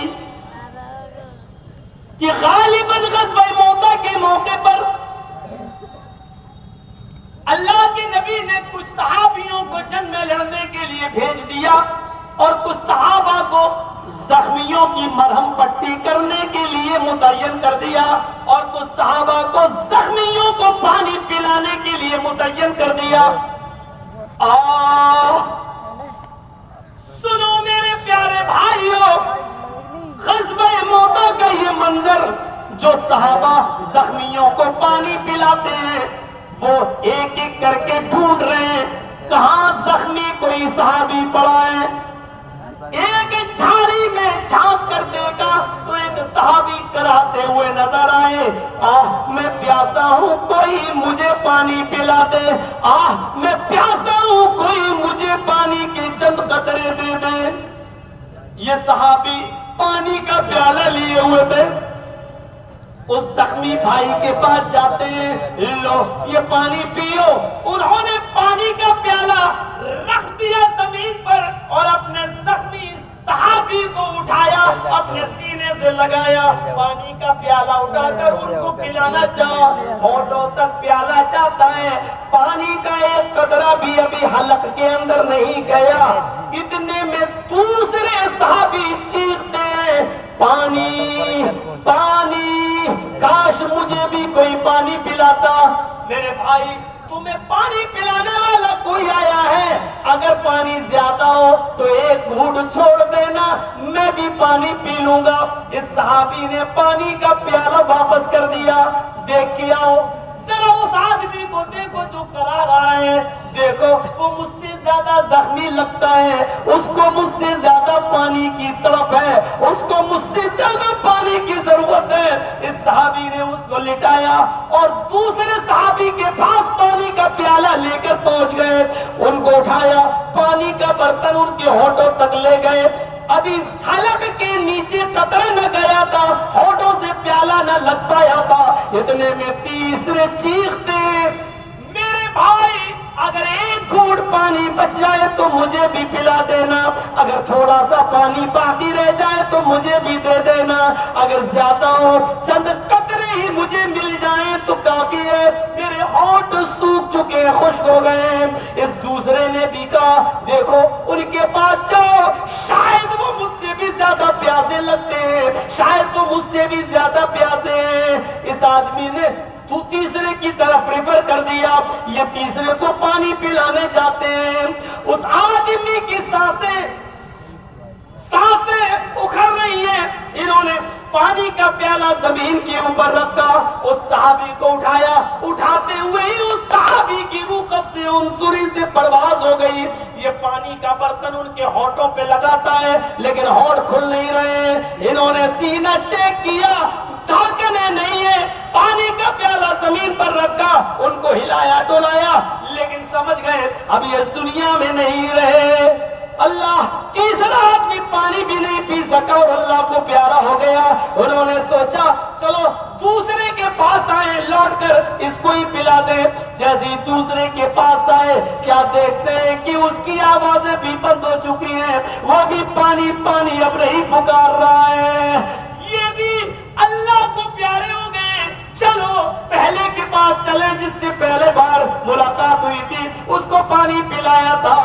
کہ غالباً غزوہ موتہ کے موقع پر اللہ کے نبی نے کچھ صحابیوں کو جنگ میں لڑنے کے لیے بھیج دیا اور کچھ صحابہ کو زخمیوں کی مرہم پٹی کرنے کے لیے متعین کر دیا اور کچھ صحابہ کو زخمیوں کو پانی پلانے کے لیے متعین کر دیا۔ سنو میرے پیارے بھائیوں، غزوہ موتہ کا یہ منظر جو صحابہ زخمیوں کو پانی پلاتے ہیں وہ ایک ایک کر کے ڈھونڈ رہے ہیں کہاں زخمی کوئی صحابی پڑا ہے۔ ایک جھاڑی میں جھانک کر دیکھا تو ایک صحابی چراتے ہوئے نظر آئے، میں پیاسا ہوں کوئی مجھے پانی پلا دے، میں پیاسا ہوں کوئی مجھے پانی کے چند قطرے دے دے۔ یہ صحابی پانی کا پیالہ لیے ہوئے تھے، اس زخمی بھائی کے پاس جاتے ہیں، لو یہ پانی پیو۔ انہوں نے پانی کا پیالہ رکھ دیا زمین پر اور اپنے زخمی صحابی کو اٹھایا، اپنے سینے سے لگایا، پانی کا پیالہ اٹھا کر ان کو پلانا چاہا، ہونٹوں تک پیالہ جاتا ہے، پانی کا ایک قطرہ بھی ابھی حلق کے اندر نہیں گیا، اتنے میں دوسرے صحابی چیختے ہیں پانی پانی، کاش مجھے بھی کوئی پانی پلاتا۔ میرے بھائی، تمہیں پانی پلانے والا کوئی آیا ہے، اگر پانی زیادہ ہو تو ایک گھونٹ چھوڑ دینا، میں بھی پانی پی لوں گا۔ اس صحابی نے پانی کا پیالہ واپس کر دیا۔ دیکھ کے آؤ ذرا اس آدمی کو، دیکھو جو کرا رہا ہے، دیکھو وہ مجھ سے زیادہ زخمی لگتا ہے، اس کو مجھ سے زیادہ پانی کی طلب ہے، اس کو مجھ سے زیادہ پانی کی ضرورت ہے۔ اس صحابی نے اس کو لٹایا اور دوسرے صحابی کے پاس پانی کا پیالہ لے کر پہنچ گئے، ان کو اٹھایا، پانی کا برتن ان کے ہونٹوں تک لے گئے، ابھی حلق کے نیچے قطرہ نہ گیا تھا، ہونٹوں سے پیالہ نہ لگ پایا تھا، اتنے میں تیسرے چیختے، میرے بھائی اگر ایک گھونٹ پانی بچ جائے تو مجھے بھی پلا دینا، اگر تھوڑا سا پانی باقی رہ جائے تو مجھے بھی دے دینا، اگر زیادہ ہو چند قطرے ہی مجھے مل جائیں تو کافی ہے، میرے ہونٹ سوکھ چکے ہیں، خشک ہو گئے ہیں۔ اس دوسرے نے بھی کہا دیکھو ان کے پاس جاؤ، شاید وہ مجھ سے بھی زیادہ پیاسے لگتے ہیں، شاید وہ مجھ سے بھی زیادہ پیاسے ہیں۔ اس آدمی نے تو تیسرے کی طرف ریفر کر دیا، یہ تیسرے کو پانی پلانے جاتے ہیں۔ اس آدمی کی سانسیں اکھڑ رہی ہیں، انہوں نے پانی کا پیالہ زمین کے اوپر رکھا، اس صحابی کو اٹھایا، اٹھاتے ہوئے ہی اس صحابی کی روح قبض سے عنصری سے پرواز ہو گئی۔ یہ پانی کا برتن ان کے ہونٹوں پہ لگاتا ہے لیکن ہونٹ کھل نہیں رہے، انہوں نے سینہ چیک کیا، ڈھاکنے نہیں ہے، پانی کا پیالہ زمین پر رکھا، ان کو ہلایا ڈولایا، لیکن سمجھ گئے اب یہ دنیا میں نہیں رہے۔ اللہ تیسرا آدمی پانی بھی نہیں پی سکا اور اللہ کو پیارا ہو گیا. انہوں نے سوچا چلو دوسرے کے پاس آئے, لوٹ کر اس کو ہی پلا دے. جیسے ہی دوسرے کے پاس آئے, کیا دیکھتے ہیں کہ اس کی آوازیں بھی بند ہو چکی ہیں, وہ بھی پانی پانی اب نہیں پکار رہا ہے. یہ بھی اللہ کو پیارے ہو گئے. چلو پہلے کے پاس چلے جس سے پہلے بار ملاقات ہوئی تھی, اس کو پانی پلایا تھا.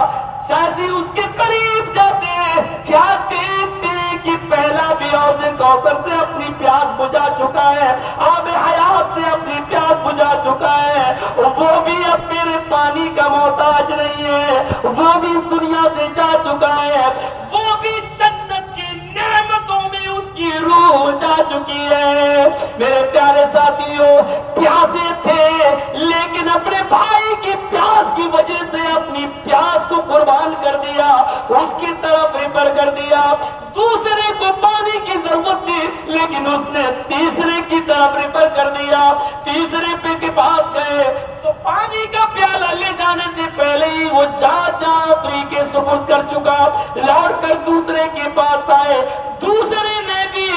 جیسے اس کے قریب جاتے ہیں, کیا دیکھتے ہیں کہ پہلا بھی حوض کوثر سے اپنی پیاس بجھا چکا ہے, آب حیات سے اپنی پیاس بجھا چکا ہے. وہ بھی اب میرے پانی کا محتاج نہیں ہے, وہ بھی اس دنیا سے جا چکا ہے. وہ بھی جنت کی نعمتوں میں اس کی روح جا چکی ہے. میرے پیارے ساتھیوں, پیاسے تھے لیکن اپنے بھائی کی پیاس کی وجہ سے اپنی پیاس کو قربان کر دیا, اس کی طرف ریفر کر دیا. دوسرے کو پانی کی ضرورت تھی لیکن اس نے تیسرے کی طرف ریفر کر دیا. تیسرے پہ کے پاس گئے تو پانی کا پیالہ لے جانے سے پہلے ہی وہ جا کے سپرد کر چکا. لوٹ کر دوسرے کے پاس آئے, دوسرے نے بھی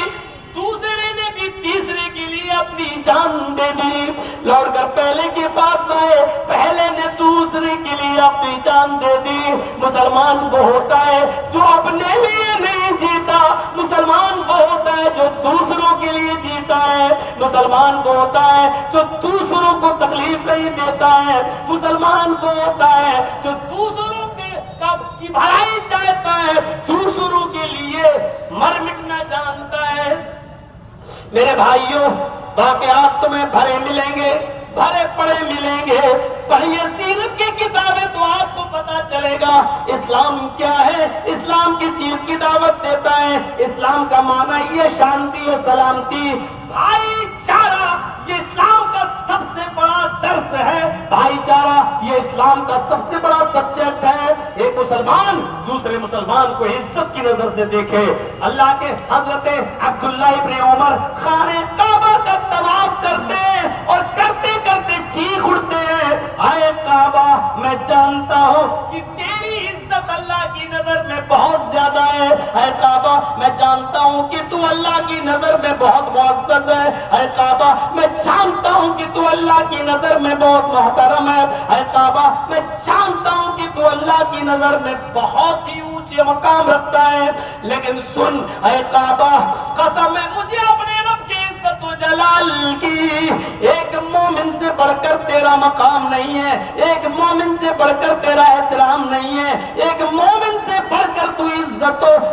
تیسرے کے لیے اپنی جان دے دی. لوٹ کر پہلے کے پاس آئے, پہلے نے دوسرے کے لیے اپنی جان دے دی. مسلمان وہ ہوتا ہے جو اپنے لیے نہیں جیتا, مسلمان وہ ہوتا ہے جو دوسروں کے لیے جیتا ہے. مسلمان وہ ہوتا ہے جو دوسروں کو تکلیف نہیں دیتا ہے. مسلمان وہ ہوتا ہے جو دوسروں کی بھلائی چاہتا ہے, دوسروں کے لیے مر مٹنا جانتا ہے. میرے بھائیوں, واقعات تمہیں بھرے ملیں گے, بھرے پڑے ملیں گے. پڑھیے سیرت کی کتابیں تو آپ کو پتا چلے گا اسلام کیا ہے. اسلام کی چیز کی دعوت دیتا ہے. اسلام کا معنی یہ شانتی اور سلامتی, بھائی چارہ, یہ اسلام کا سب سے بڑا درس ہے. بھائی چارہ یہ اسلام کا سب سے بڑا سبجیکٹ ہے. ایک مسلمان دوسرے مسلمان کو عزت کی نظر سے دیکھے. اللہ کے حضرت عبداللہ ابن عمر خانہ کعبہ کا طواف کرتے ہیں اور کرتے کرتے چیخ اٹھتے ہیں, اے کعبہ میں جانتا ہوں کہ تیری عزت اللہ کی نظر میں بہت زیادہ ہے. اے کعبہ میں جانتا ہوں کہ تو اللہ کی نظر میں بہت معزز ہے. اے کعبہ میں جانتا ہوں کہ تو اللہ کی نظر میں بہت محترم ہے. اے کعبہ میں جانتا ہوں کہ تو اللہ کی نظر میں بہت ہی اونچے مقام رکھتا ہے. لیکن سن اے کعبہ, قسم ہے مجھے اپنے رب کی عزت و جلال کی, ایک مومن سے بڑھ کر تیرا مقام نہیں ہے, ایک مومن سے بڑھ کر تیرا احترام نہیں ہے, ایک مومن سے بڑھ کر تو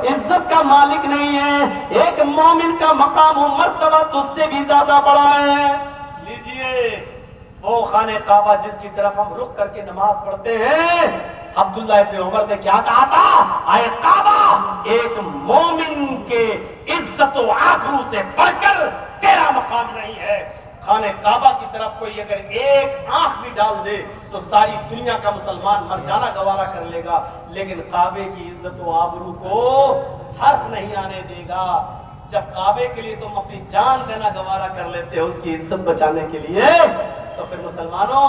عزت کا مالک نہیں ہے. ایک مومن کا مقام و مرتبہ تجھ سے بھی زیادہ بڑا ہے. لیجئے وہ خانہ کعبہ جس کی طرف ہم رخ کر کے نماز پڑھتے ہیں, عبداللہ ابن عمر نے کیا کہا تھا, اے کعبہ ایک مومن کے عزت و آبرو سے بڑھ کر تیرا مقام نہیں ہے. خانہ کعبہ کی طرف کوئی اگر ایک آنکھ بھی ڈال دے تو ساری دنیا کا مسلمان مر جانا گوارا کر لے گا, لیکن کعبے کی عزت و آبرو کو حرف نہیں آنے دے گا. جب کعبے کے لیے تم اپنی جان دینا گوارا کر لیتے ہو اس کی عزت بچانے کے لیے, تو پھر مسلمانوں,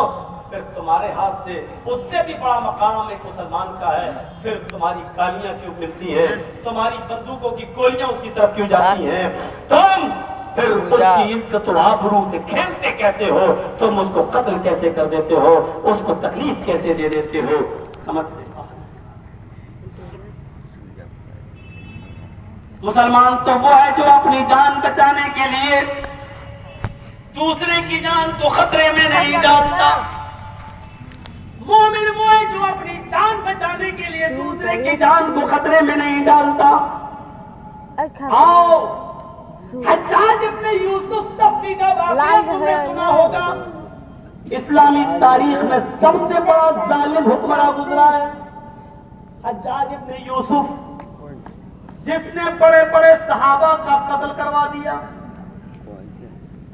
پھر تمہارے ہاتھ سے اس سے بھی بڑا مقام ایک مسلمان کا ہے. پھر تمہاری گالیاں کیوں ملتی ہیں, تمہاری بندوقوں کی گولیاں اس کی طرف کیوں جاتی ہیں, تم پھر اس کی عزت و آبرو سے کھیلتے کیسے ہو, تم اس کو قتل کیسے کر دیتے ہو, اس کو تکلیف کیسے دے دیتے ہو, سمجھ سے. مسلمان تو وہ ہے جو اپنی جان بچانے کے لیے دوسرے کی جان کو خطرے میں نہیں ڈالتا. مومن وہ ہے جو اپنی جان بچانے کے لیے دوسرے کی جان کو خطرے میں نہیں ڈالتا. آؤ, حجاج ابن یوسف صفی کا واقعہ تم نے سنا ہوگا. اسلامی تاریخ میں سب سے بڑا ظالم حکمراں گزرا ہے حجاج ابن یوسف, جس نے بڑے بڑے صحابہ کا قتل کروا دیا.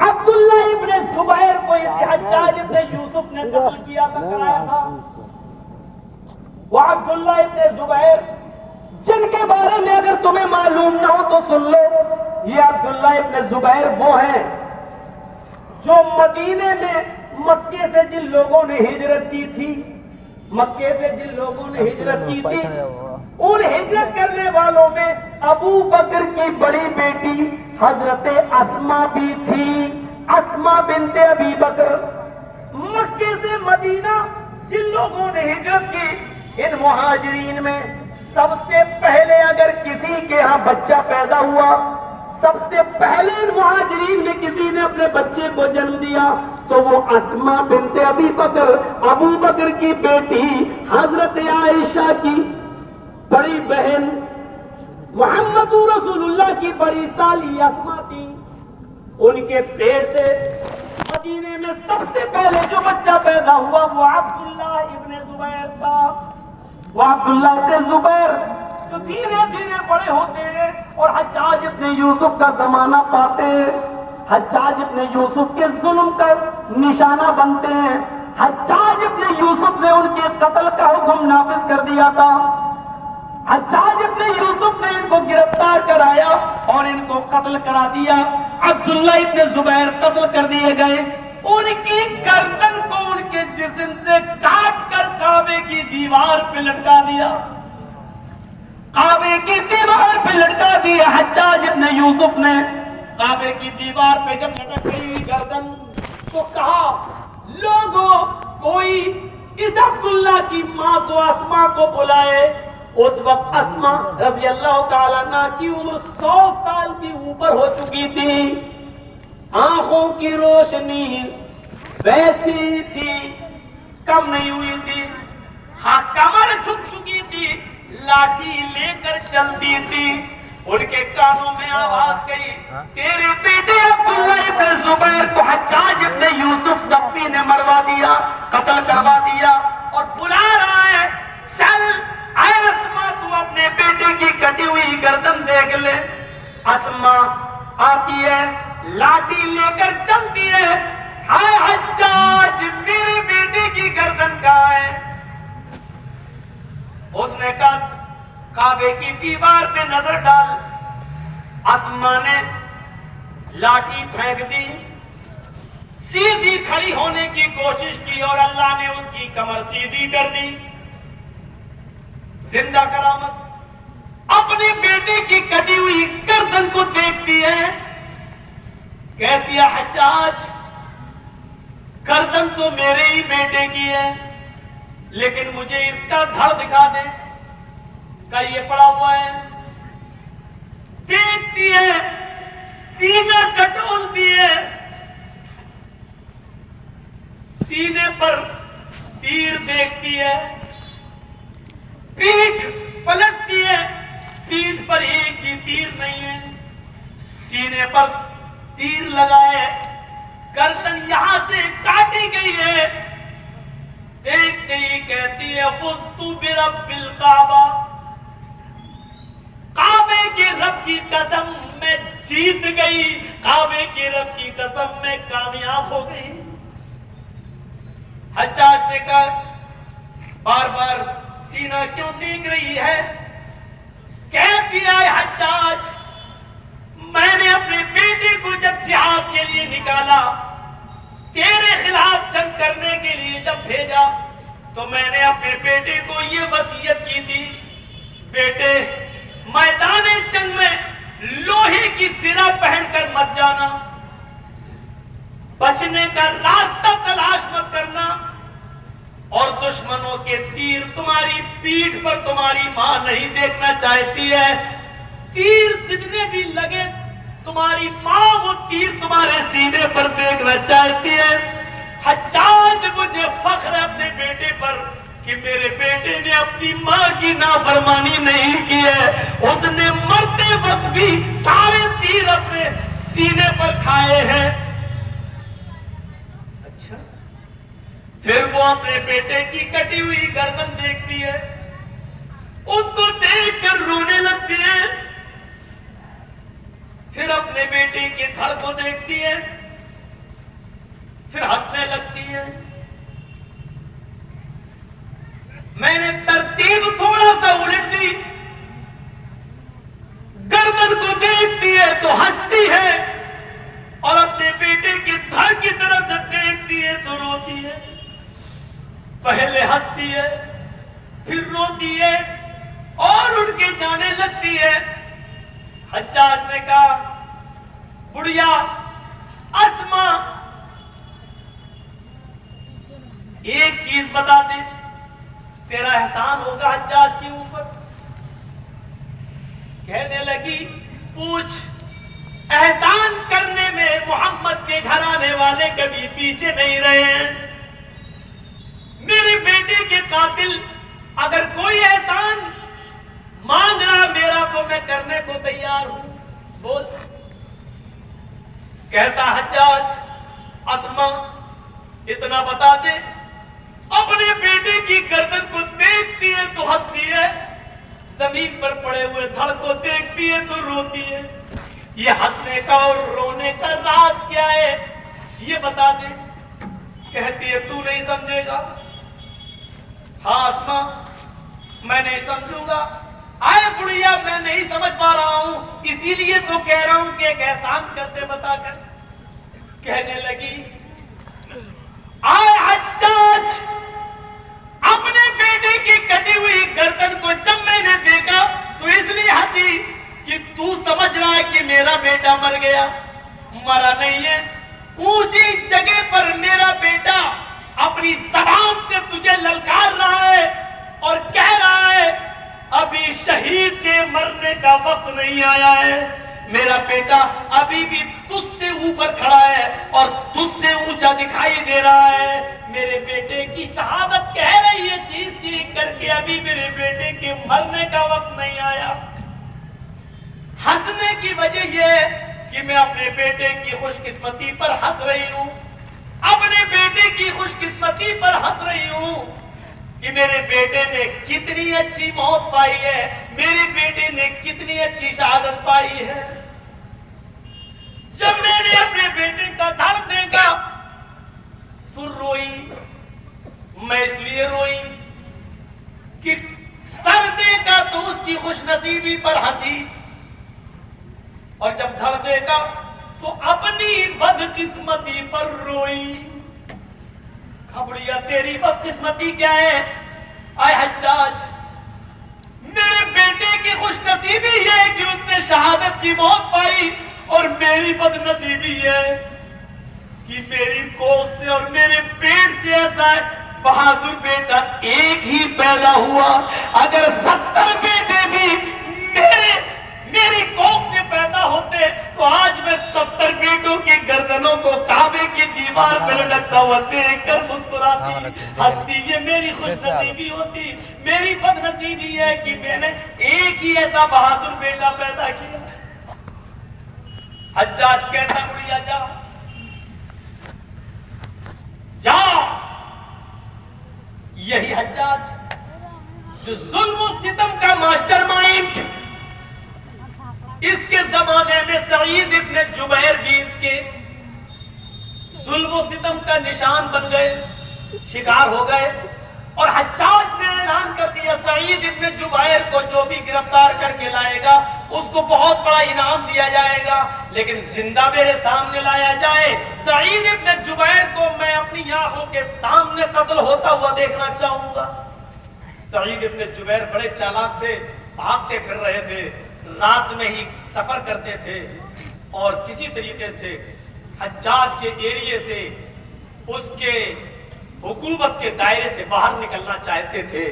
عبداللہ ابن زبیر کو اسی حجاج ابن یوسف نے قتل کیا تھا, کرایا تھا. وہ عبداللہ ابن زبیر جن کے بارے میں اگر تمہیں معلوم نہ ہو تو سن لو. یہ عبداللہ ابن زبیر وہ ہیں جو مدینے میں مکے سے جن لوگوں نے ہجرت کی تھی, مکے سے جن لوگوں نے ہجرت کی تھی ان ہجرت کرنے والوں میں ابو بکر کی بڑی بیٹی حضرت اسما بھی تھی، اسما بنت ابی بکر۔ مکے سے مدینہ جن لوگوں نے ہجرت کی، ان مہاجرین میں سب سے پہلے اگر کسی کے ہاں بچہ پیدا ہوا، سب سے پہلے ان مہاجرین میں کسی نے اپنے بچے کو جنم دیا تو وہ اسما بنت ابی بکر، ابو بکر کی بیٹی حضرت عائشہ کی بڑی بہن محمد رسول اللہ کی بڑی سالی اسما تھی۔ ان کے پیٹ سے مدینے میں سب سے پہلے جو بچہ پیدا ہوا وہ عبداللہ ابن زبیر تھا۔ وہ عبداللہ ابن زبیر جو دھیرے دھیرے بڑے ہوتے ہیں اور حجاج ابن یوسف کا زمانہ پاتے ہیں، حجاج ابن یوسف کے ظلم کا نشانہ بنتے ہیں۔ حجاج ابن یوسف نے ان کے قتل کا حکم نافذ کر دیا تھا۔ حجاج ابن یوسف نے ان کو گرفتار کرایا اور ان کو قتل کرا دیا۔ عبداللہ ابن زبیر قتل کر دیے گئے۔ ان کی گردن کو ان کے جسم سے کاٹ کر کعبے کی دیوار پہ لٹکا دیا، کعبے کی دیوار پہ لٹکا دیا۔ حجاج ابن یوسف نے کعبے کی دیوار پہ جب لٹک گئی گردن تو کہا، لوگوں کوئی اس عبداللہ کی ماں کو اسما کو بلائے۔ اس وقت اسما رضی اللہ تعالیٰ عنہ کی عمر 100 سال کی اوپر ہو چکی تھی، آنکھوں کی روشنی ویسی تھی، کم نہیں ہوئی تھی، ہاں کمر جھک چکی تھی، لاٹھی لے کر چلتی تھی۔ ان کے کانوں میں آواز گئی، تیرے بیٹے عبداللہ ابن زبیر کو حجاج ابن یوسف زخمی نے مروا دیا، قتل کروا دیا اور بلا رہا ہے، چل اے اسما تو اپنے بیٹے کی کٹی ہوئی گردن دیکھ لے۔ اسما آتی ہے، لاٹھی لے کر چلتی ہے، اے حجاج میرے بیٹے کی گردن کہاں ہے؟ اس نے کہا کعبے کی دیوار پہ نظر ڈال۔ اسما نے لاٹھی پھینک دی، سیدھی کھڑی ہونے کی کوشش کی اور اللہ نے اس کی کمر سیدھی کر دی۔ زندہ کرامت اپنے بیٹے کی کٹی ہوئی گردن کو دیکھتی ہے، کہتی ہے حجاج گردن تو میرے ہی بیٹے کی ہے لیکن مجھے اس کا دھڑ دکھا دے، کہ یہ پڑا ہوا ہے۔ دیکھتی ہے، سینہ ٹٹولتی ہے، سینے پر تیر دیکھتی ہے، پیٹھ پلٹتی ہے، پیٹھ پر ایک بھی تیر نہیں ہے، سینے پر تیر لگا ہے، گردن یہاں سے کاٹی گئی ہے۔ دیکھتے ہی کہتی ہے فزت برب الکعبہ، کعبے کے رب کی قسم میں جیت گئی، کعبے کے رب کی قسم میں کامیاب ہو گئی۔ حجاج نے کہا بار بار سینہ کیوں دیکھ رہی ہے؟ کہتی ہے حجاج میں نے اپنے بیٹے کو جب جہاد کے لیے نکالا، تیرے خلاف جنگ کرنے کے لیے جب بھیجا تو میں نے اپنے بیٹے کو یہ وصیت کی تھی، بیٹے میدان جنگ میں لوہے کی زرہ پہن کر مت جانا، بچنے کا راستہ تلاش مت کرنا، اور دشمنوں کے تیر تمہاری پیٹھ پر تمہاری ماں نہیں دیکھنا چاہتی ہے، تیر جتنے بھی لگے تمہاری ماں وہ تیر تمہارے سینے پر دیکھنا چاہتی ہے۔ حجاج مجھے فخر ہے اپنے بیٹے پر کہ میرے بیٹے نے اپنی ماں کی نافرمانی نہیں کی ہے، اس نے مرتے وقت بھی سارے تیر اپنے سینے پر کھائے ہیں۔ اچھا، پھر وہ اپنے بیٹے کی کٹی ہوئی گردن دیکھتی ہے، اس کو دیکھ کر رونے لگتی ہے، پھر اپنے بیٹے کے دھڑ کو دیکھتی ہے، پھر ہنسنے لگتی ہے۔ میں نے ترتیب تھوڑا سا الٹ دی، گردن کو دیکھتی ہے تو ہنستی ہے اور اپنے بیٹے کے دھڑ کی طرف جب دیکھتی ہے تو روتی ہے۔ پہلے ہنستی ہے، پھر روتی ہے اور اٹھ کے جانے لگتی ہے. حجاج نے کہا بڑھیا اسما ایک چیز بتا دے, تیرا احسان ہوگا حجاج کے اوپر. کہنے لگی پوچھ. احسان کرنے میں محمد کے گھرانے والے کبھی پیچھے نہیں رہے ہیں. میرے بیٹے کے قاتل اگر کوئی احسان مانگ رہا میرا تو میں کرنے کو تیار ہوں. بول. کہتا حجاج اسما اتنا بتا دے, اپنے بیٹے کی گردن کو دیکھتی ہے تو ہنستی ہے, زمین پر پڑے ہوئے دھڑ کو دیکھتی ہے تو روتی ہے. یہ ہنسنے کا اور رونے کا راز کیا ہے یہ بتا دے. کہتی ہے تو نہیں سمجھے گا. ہاں اسما میں نہیں سمجھوں گا. آئے بڑھیا میں نہیں سمجھ پا رہا ہوں, اسی لیے تو کہہ رہا ہوں کہ ایک احسان کرتے بتا کر. کہنے لگی آئے حجاج اپنے بیٹے کی کٹی ہوئی گردن کو جب میں نے دیکھا تو اس لیے ہنسی کہ تو سمجھ رہا ہے کہ میرا بیٹا مر گیا. مرا نہیں ہے. اونچی جگہ پر میرا بیٹا اپنی زبان سے تجھے للکار رہا ہے اور کہہ رہا ہے ابھی شہید کے مرنے کا وقت نہیں آیا ہے. میرا بیٹا ابھی بھی تجھ سے اوپر کھڑا ہے اور تجھ سے اونچا دکھائی دے رہا ہے. میرے بیٹے کی شہادت کہہ رہی ہے چیخ چیخ کر کے ابھی میرے بیٹے کے مرنے کا وقت نہیں آیا. ہنسنے کی وجہ یہ ہے کہ میں اپنے بیٹے کی خوش قسمتی پر ہنس رہی ہوں. اپنے بیٹے کی خوش قسمتی پر ہنس رہی ہوں کہ میرے بیٹے نے کتنی اچھی موت پائی ہے, میرے بیٹے نے کتنی اچھی شہادت پائی ہے. جب میں نے اپنے بیٹے کا دھڑ دیکھا تو روئی. میں اس لیے روئی کہ سر دیکھا تو اس کی خوش نصیبی پر ہنسی, اور جب دھڑ دیکھا تو اپنی بدقسمتی پر روئی. خبڑیا تیری بدقسمتی کیا ہے؟ آئے حجاج میرے بیٹے کی خوش نصیبی یہ ہے کہ اس نے شہادت کی موت پائی, اور میری بد نصیبی یہ ہے کہ میری کوکھ سے اور میرے پیٹ سے ایسا بہادر بیٹا ایک ہی پیدا ہوا. اگر 70 بیٹے بھی میری کوکھ سے پیدا ہوتے تو آج میں 70 بیٹوں کی گردنوں کو کعبے کی دیوار پر لٹکتا ہوا دیکھ کر مسکراتی ہنستی. یہ میری خوش نصیبی ہوتی. میری بد نصیبی ہے کہ میں نے ایک ہی ایسا بہادر بیٹا پیدا کیا. حجاج کہتا بڑھیا جا جا. یہی حجاج جو ظلم و ستم کا ماسٹر مائنڈ, اس کے زمانے میں سعید ابن جبیر بھی اس کے ظلم و ستم کا نشان بن گئے, شکار ہو گئے. اور حجاج نے اعلان کر دیا سعید ابن جبیر کو جو بھی گرفتار کر کے لائے گا اس کو بہت بڑا انعام دیا جائے گا, لیکن زندہ میرے سامنے لایا جائے. سعید ابن جبیر کو میں اپنی آنکھوں کے سامنے قتل ہوتا ہوا دیکھنا چاہوں گا. سعید ابن جبیر بڑے چالاک تھے, بھاگتے پھر رہے تھے, رات میں ہی سفر کرتے تھے, اور کسی طریقے سے حجاج کے ایریے سے اس کے حکومت کے دائرے سے باہر نکلنا چاہتے تھے,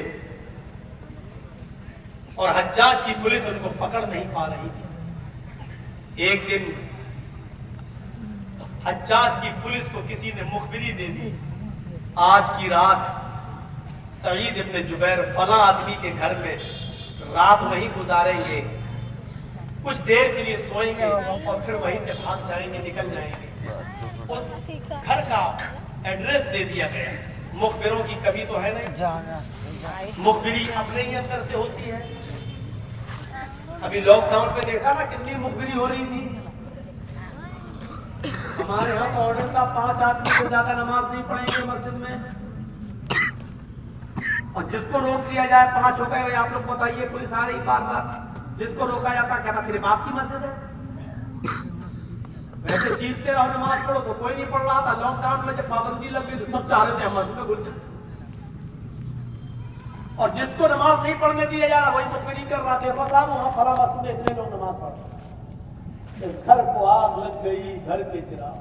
اور حجاج کی پولیس ان کو پکڑ نہیں پا رہی تھی. ایک دن حجاج کی پولیس کو کسی نے مخبری دے دی, آج کی رات سعید ابن جبیر فلاں آدمی کے گھر میں رات وہیں گزاریں گے, کچھ دیر کے لیے سوئیں گے اور پھر وہیں سے بھاگ جائیں گے, نکل جائیں گے. اس گھر کا ایڈریس دے دیا گیا. مخبروں کی کمی تو ہے نہیں, مخبری اپنے ہی اندر سے ہوتی ہے. ابھی لاک ڈاؤن پہ دیکھا نا کتنی مخبری ہو رہی تھی. ہمارے یہاں کا آرڈر تھا 5 آدمی سے زیادہ نماز نہیں پڑھیں گے مسجد میں, اور جس کو روک دیا جائے 5 ہو گئے. آپ لوگ بتائیے پولیس آ رہی بار بار, جس کو روکا جاتا کہتا صرف آپ کی مسجد ہے. ویسے چیختے رہو نماز پڑھو تو کوئی نہیں پڑھ رہا تھا. لاک ڈاؤن میں جب پابندی لگ گئی تو سب چاہ رہے تھے ہم مسجد میں گھس جائیں. اور جس کو نماز نہیں پڑھنے دیا جا رہا وہی مخبری کر رہا تھا صاحب وہاں فلاں مسجد میں اتنے لوگ نماز پڑھ رہے ہیں، اس گھر کو آگ لگ گئی، گھر کے چراغ۔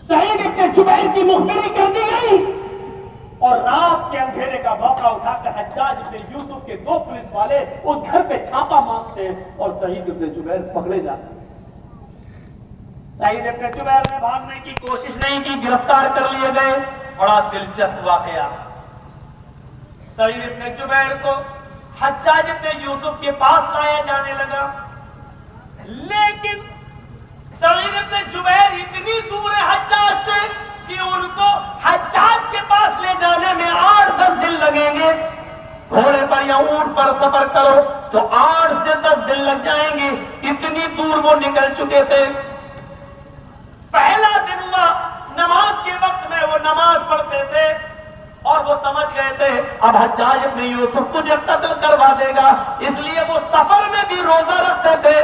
سعید ابن جبیر کی مخبری کر دی گئی اور رات کے اندھیرے کا موقع اٹھا کر حجاج ابن یوسف کے 2 پولیس والے اس گھر پہ چھاپا مارتے ہیں اور سعید ابن جبیر پکڑے جاتے ہیں۔ سعید ابن جبیر نے بھاگنے کی کوشش نہیں کی، گرفتار کر لیے گئے۔ بڑا دلچسپ واقعہ، سعید ابن جبیر کو حجاج ابن یوسف کے پاس لایا جانے لگا، لیکن سعید ابن جبیر اتنی دور ہے حجاج سے کہ ان کو حجاج کے پاس لے جانے میں 8-10 دن لگیں گے۔ گھوڑے پر یا اونٹ پر سفر کرو تو 8 سے 10 دن لگ جائیں گے، اتنی دور وہ نکل چکے تھے۔ پہلا دن ہوا، نماز کے وقت میں وہ نماز پڑھتے تھے اور وہ سمجھ گئے تھے اب حجاج ابن یوسف مجھے قتل کروا دے گا، اس لیے وہ سفر میں بھی روزہ رکھتے تھے۔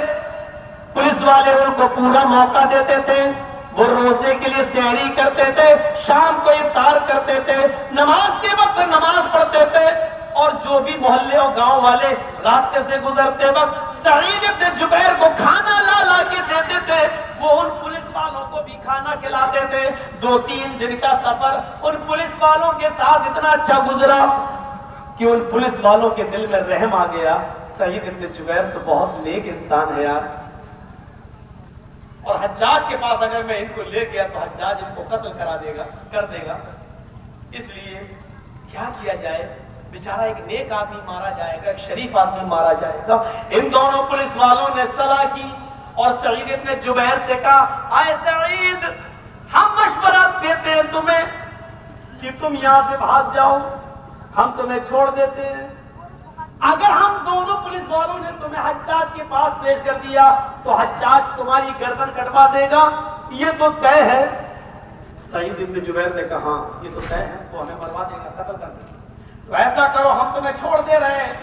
پولیس والے ان کو پورا موقع دیتے تھے، وہ روزے کے لیے سحری کرتے تھے، شام کو افطار کرتے تھے، نماز کے وقت نماز پڑھتے تھے، اور جو بھی محلے اور گاؤں والے راستے سے گزرتے وقت سعید ابن جبیر کو کھانا لا لا کے دیتے تھے، وہ ان پولیس والوں کو بھی کھانا کھلاتے تھے۔ 2-3 دن کا سفر ان پولیس والوں کے ساتھ اتنا اچھا گزرا کہ ان پولیس والوں کے دل میں رحم آ گیا، سعید ابن جبیر تو بہت نیک انسان ہے یار، اور حجاج کے پاس اگر میں ان کو لے گیا تو حجاج ان کو قتل کر دے گا، اس لیے کیا کیا جائے، بیچارہ ایک نیک آدمی مارا جائے گا، ایک شریف آدمی مارا جائے گا۔ ان دونوں پولیس والوں نے صلاح کی اور سعید ابن جبیر سے کہا اے سعید، ہم مشورہ دیتے ہیں تمہیں کہ تم یہاں سے بھاگ جاؤ، ہم تمہیں چھوڑ دیتے ہیں۔ اگر ہم دونوں پولیس والوں نے تمہیں حجاج کے پاس پیش کر دیا تو حجاج تمہاری گردن کٹوا دے گا، یہ تو طے ہے۔ سعید ابن جبیر نے کہا ہاں یہ تو طے ہے، تو ہمیں مروا دے گا، قتل کر دے گا، تو ایسا کرو ہم تمہیں چھوڑ دے رہے ہیں،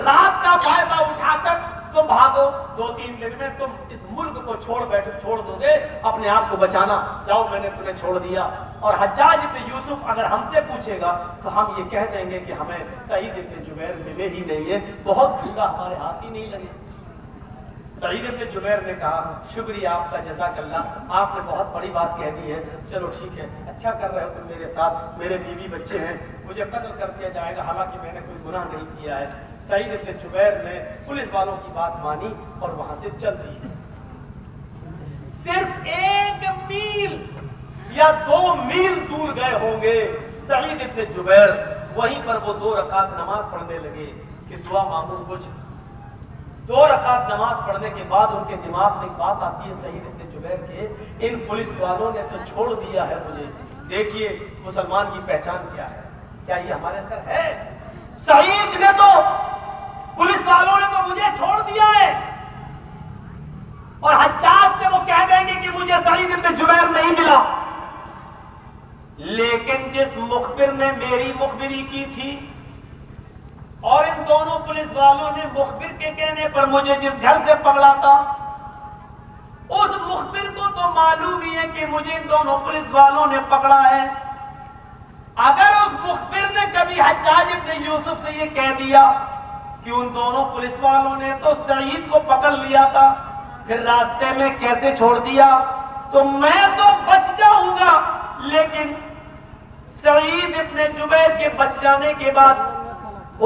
رات کا فائدہ اٹھا کر تم بھاگو، 2-3 دن میں تم اس ملک کو چھوڑ دو گے، اپنے آپ کو بچانا، جاؤ میں نے تمہیں چھوڑ دیا۔ اور حجاج ابن یوسف اگر ہم سے پوچھے گا تو ہم یہ کہہ دیں گے کہ ہمیں سعید ابن جبیر ملے ہی نہیں ہے، بہت جھوٹا، ہمارے ہاتھ ہی نہیں لگے۔ سعید ابن جبیر نے کہا شکریہ آپ کا، جزاک اللہ، آپ نے بہت بڑی بات کہہ دی ہے، چلو ٹھیک ہے، اچھا کر رہے ہو تم میرے ساتھ، میرے بیوی بچے ہیں، مجھے قتل کر دیا جائے گا حالانکہ میں نے کوئی گناہ نہیں کیا ہے۔ سعید ابن جبیر نے پولیس والوں کی بات مانی اور وہاں سے چل دی۔ صرف 1 میل یا 2 میل دور گئے ہوں گے سعید ابن جبیر، وہیں پر وہ 2 رکعت نماز پڑھنے لگے کہ دعا مانگو کچھ۔ 2 رکعت نماز پڑھنے کے بعد ان کے دماغ میں ایک بات آتی ہے سعید ابن جبیر کے، ان پولیس والوں نے تو چھوڑ دیا ہے مجھے، دیکھیے مسلمان کی پہچان کیا ہے، کیا یہ ہمارے اندر ہے؟ سعید نے تو، پولیس والوں نے تو مجھے چھوڑ دیا ہے، اور حجاج سے وہ کہہ دیں گے کہ مجھے سعید ابن جبیر نہیں ملا، لیکن جس مخبر نے میری مخبری کی تھی اور ان دونوں پولیس والوں نے مخبر کے کہنے پر مجھے جس گھر سے پکڑا تھا، اس مخبر کو تو معلوم ہی ہے کہ مجھے ان دونوں پولیس والوں نے پکڑا ہے۔ اگر اس مخبر نے کبھی حجاج ابن یوسف سے یہ کہہ دیا کہ ان دونوں پولیس والوں نے تو سعید کو پکڑ لیا تھا، پھر راستے میں کیسے چھوڑ دیا، تو میں تو بچ جاؤں گا، لیکن سعید ابن جبیر کے بچ جانے کے بعد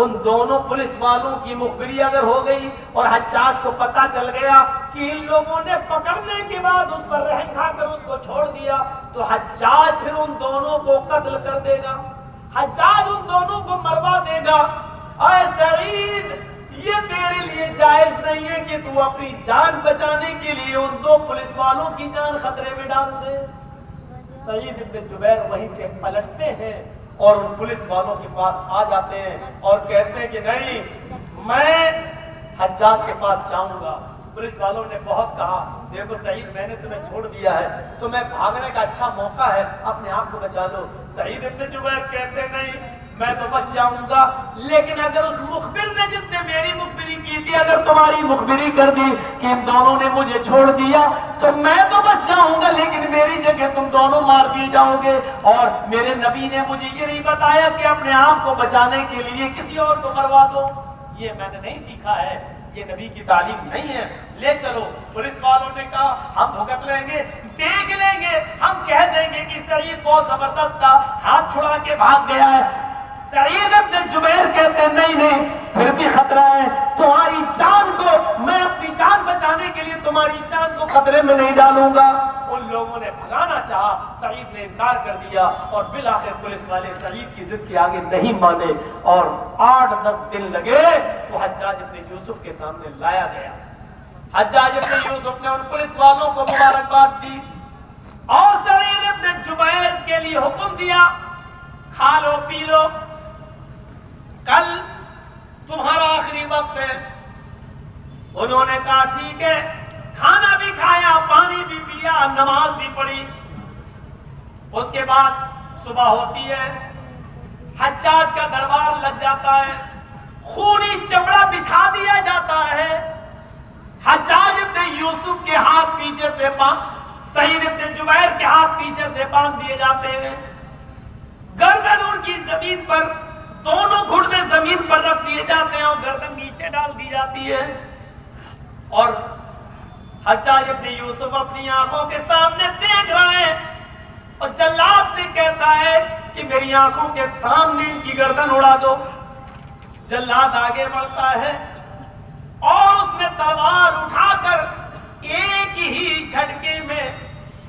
ان دونوں پولیس والوں کی مخبری اگر ہو گئی اور حجاج کو پتا چل گیا کہ ان لوگوں نے پکڑنے کے بعد اس پر رحم کھا کر اس کو چھوڑ دیا، تو حجاج پھر ان دونوں کو قتل کر دے گا، حجاج ان دونوں کو مروا دے گا۔ اے سعید، یہ تیرے لیے جائز نہیں ہے کہ تو اپنی جان بچانے کے لیے ان 2 پولیس والوں کی جان خطرے میں ڈال دے۔ سعید ابن جبیر وہیں سے پلٹتے ہیں اور ان پولیس والوں کے پاس آ جاتے ہیں اور کہتے ہیں کہ نہیں، میں حجاج کے پاس جاؤں گا۔ پولیس والوں نے بہت کہا دیکھو سعید، میں نے تمہیں چھوڑ دیا ہے، تمہیں بھاگنے کا اچھا موقع ہے، اپنے آپ کو بچا لو۔ سعید ابن جبیر کہتے نہیں، میں تو بچ جاؤں گا، لیکن اگر اس مخبر نے جس نے میری مخبری کی تھی اگر تمہاری مخبری کر دی کہ ان دونوں نے مجھے چھوڑ دیا تو میں تو بچ جاؤں گا، لیکن میری جگہ تم دونوں مار دیے جاؤ گے۔ اور میرے نبی نے مجھے یہ نہیں بتایا کہ اپنے آپ کو بچانے کے لیے کسی اور کو مروا دو، یہ میں نے نہیں سیکھا ہے، یہ نبی کی تعلیم نہیں ہے۔ لے چلو، پولیس والوں نے کہا ہم بھگت لیں گے، دیکھ لیں گے، ہم کہہ دیں گے کہ سعید بہت زبردست تھا، ہاتھ چھڑا کے بھاگ گیا ہے۔ سعید ابن جبیر کہتے ہیں نہیں نہیں، پھر بھی خطرہ ہے، تمہاری جان کو میں اپنی جان بچانے کے لیے تمہاری جان کو خطرے میں نہیں ڈالوں گا۔ ان لوگوں نے بھگانا چاہا، سعید نے انکار کر دیا اور بالآخر پولیس والے سعید کی ضد کے آگے نہیں مانے اور 8-10 دن لگے وہ حجاج ابن یوسف کے سامنے لایا گیا۔ حجاج ابن یوسف نے ان پولیس والوں کو مبارکباد دی اور سعید ابن جبیر کے لیے حکم دیا کھا لو پی لو، کل تمہارا آخری وقت ہے۔ انہوں نے کہا ٹھیک ہے، کھانا بھی کھایا، پانی بھی پیا، نماز بھی پڑھی۔ اس کے بعد صبح ہوتی ہے، حجاج کا دربار لگ جاتا ہے، خونی چمڑا بچھا دیا جاتا ہے، حجاج ابن یوسف کے ہاتھ پیچھے سے سعید ابن جبیر کے ہاتھ پیچھے سے باندھ دیے جاتے ہیں، گردن ان کی زمین پر، دونوں گھٹنے زمین پر رکھ دیے جاتے ہیں اور گردن نیچے ڈال دی جاتی ہے۔ اور حجاج ابن یوسف اپنی آنکھوں کے سامنے دیکھ رہا ہے اور جلاد سے کہتا ہے کہ میری آنکھوں کے سامنے ان کی گردن اڑا دو۔ جلاد آگے بڑھتا ہے اور اس نے تلوار اٹھا کر ایک ہی جھٹکے میں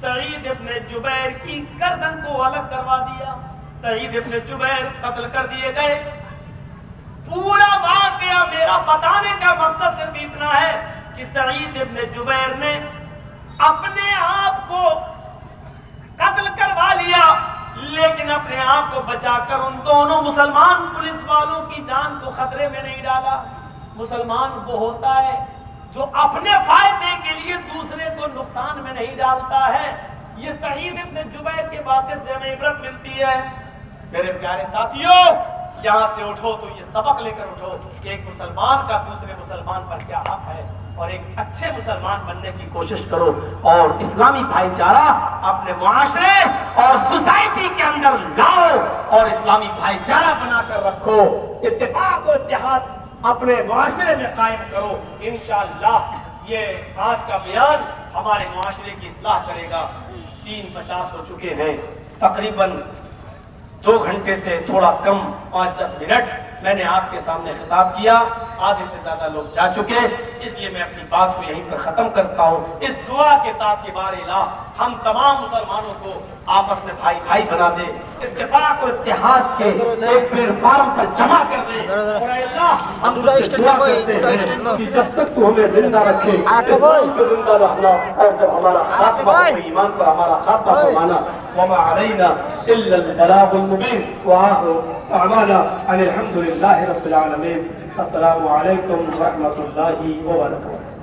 سعید ابن جبیر کی گردن کو الگ کروا دیا۔ سعید ابن جبیر قتل کر دیے گئے۔ پورا واقعہ میرا بتانے کا مقصد صرف اتنا ہے کہ سعید ابن جبیر نے اپنے آپ کو قتل کروا لیا، لیکن اپنے آپ کو بچا کر ان دونوں مسلمان پولیس والوں کی جان کو خطرے میں نہیں ڈالا۔ مسلمان وہ ہوتا ہے جو اپنے فائدے کے لیے دوسرے کو نقصان میں نہیں ڈالتا ہے۔ یہ سعید ابن جبیر کے واقعے سے ہمیں عبرت ملتی ہے۔ میرے پیارے ساتھیوں، یہاں سے اٹھو تو یہ سبق لے کر اٹھو کہ ایک مسلمان کا دوسرے مسلمان پر کیا حق ہے اور ایک اچھے مسلمان بننے کی کوشش کرو اور اسلامی بھائی چارہ اپنے معاشرے اور سوسائٹی کے اندر لاؤ اور اسلامی بھائی چارہ بنا کر رکھو، اتفاق و اتحاد اپنے معاشرے میں قائم کرو۔ انشاءاللہ یہ آج کا بیان ہمارے معاشرے کی اصلاح کرے گا۔ 3:50 ہو چکے ہیں، تقریباً 2 گھنٹے سے تھوڑا کم 5-10 منٹ میں نے آپ کے سامنے خطاب کیا، آدھے سے زیادہ لوگ جا چکے، اس لیے میں اپنی بات کو یہیں پر ختم کرتا ہوں اس دعا کے ساتھ کہ بار الہ ہم تمام مسلمانوں کو آپس میں بھائی بھائی بنا دے، اتفاق اور اتحاد کے ایک پلیٹ فارم پر جمع کر دے اور اے اللہ ہم دعا کرتے ہیں کہ جب تک تو ہمیں زندہ رکھے اسلام کو زندہ رکھنا اور جب ہمارا خاتمہ ہو ایمان پر ہمارا خاتمہ فرمانا۔ وما علینا الا البلاغ المبین وآخر دعوانا ان الحمد للہ رب العالمین۔ السلام علیکم ورحمۃ اللہ وبرکاتہ۔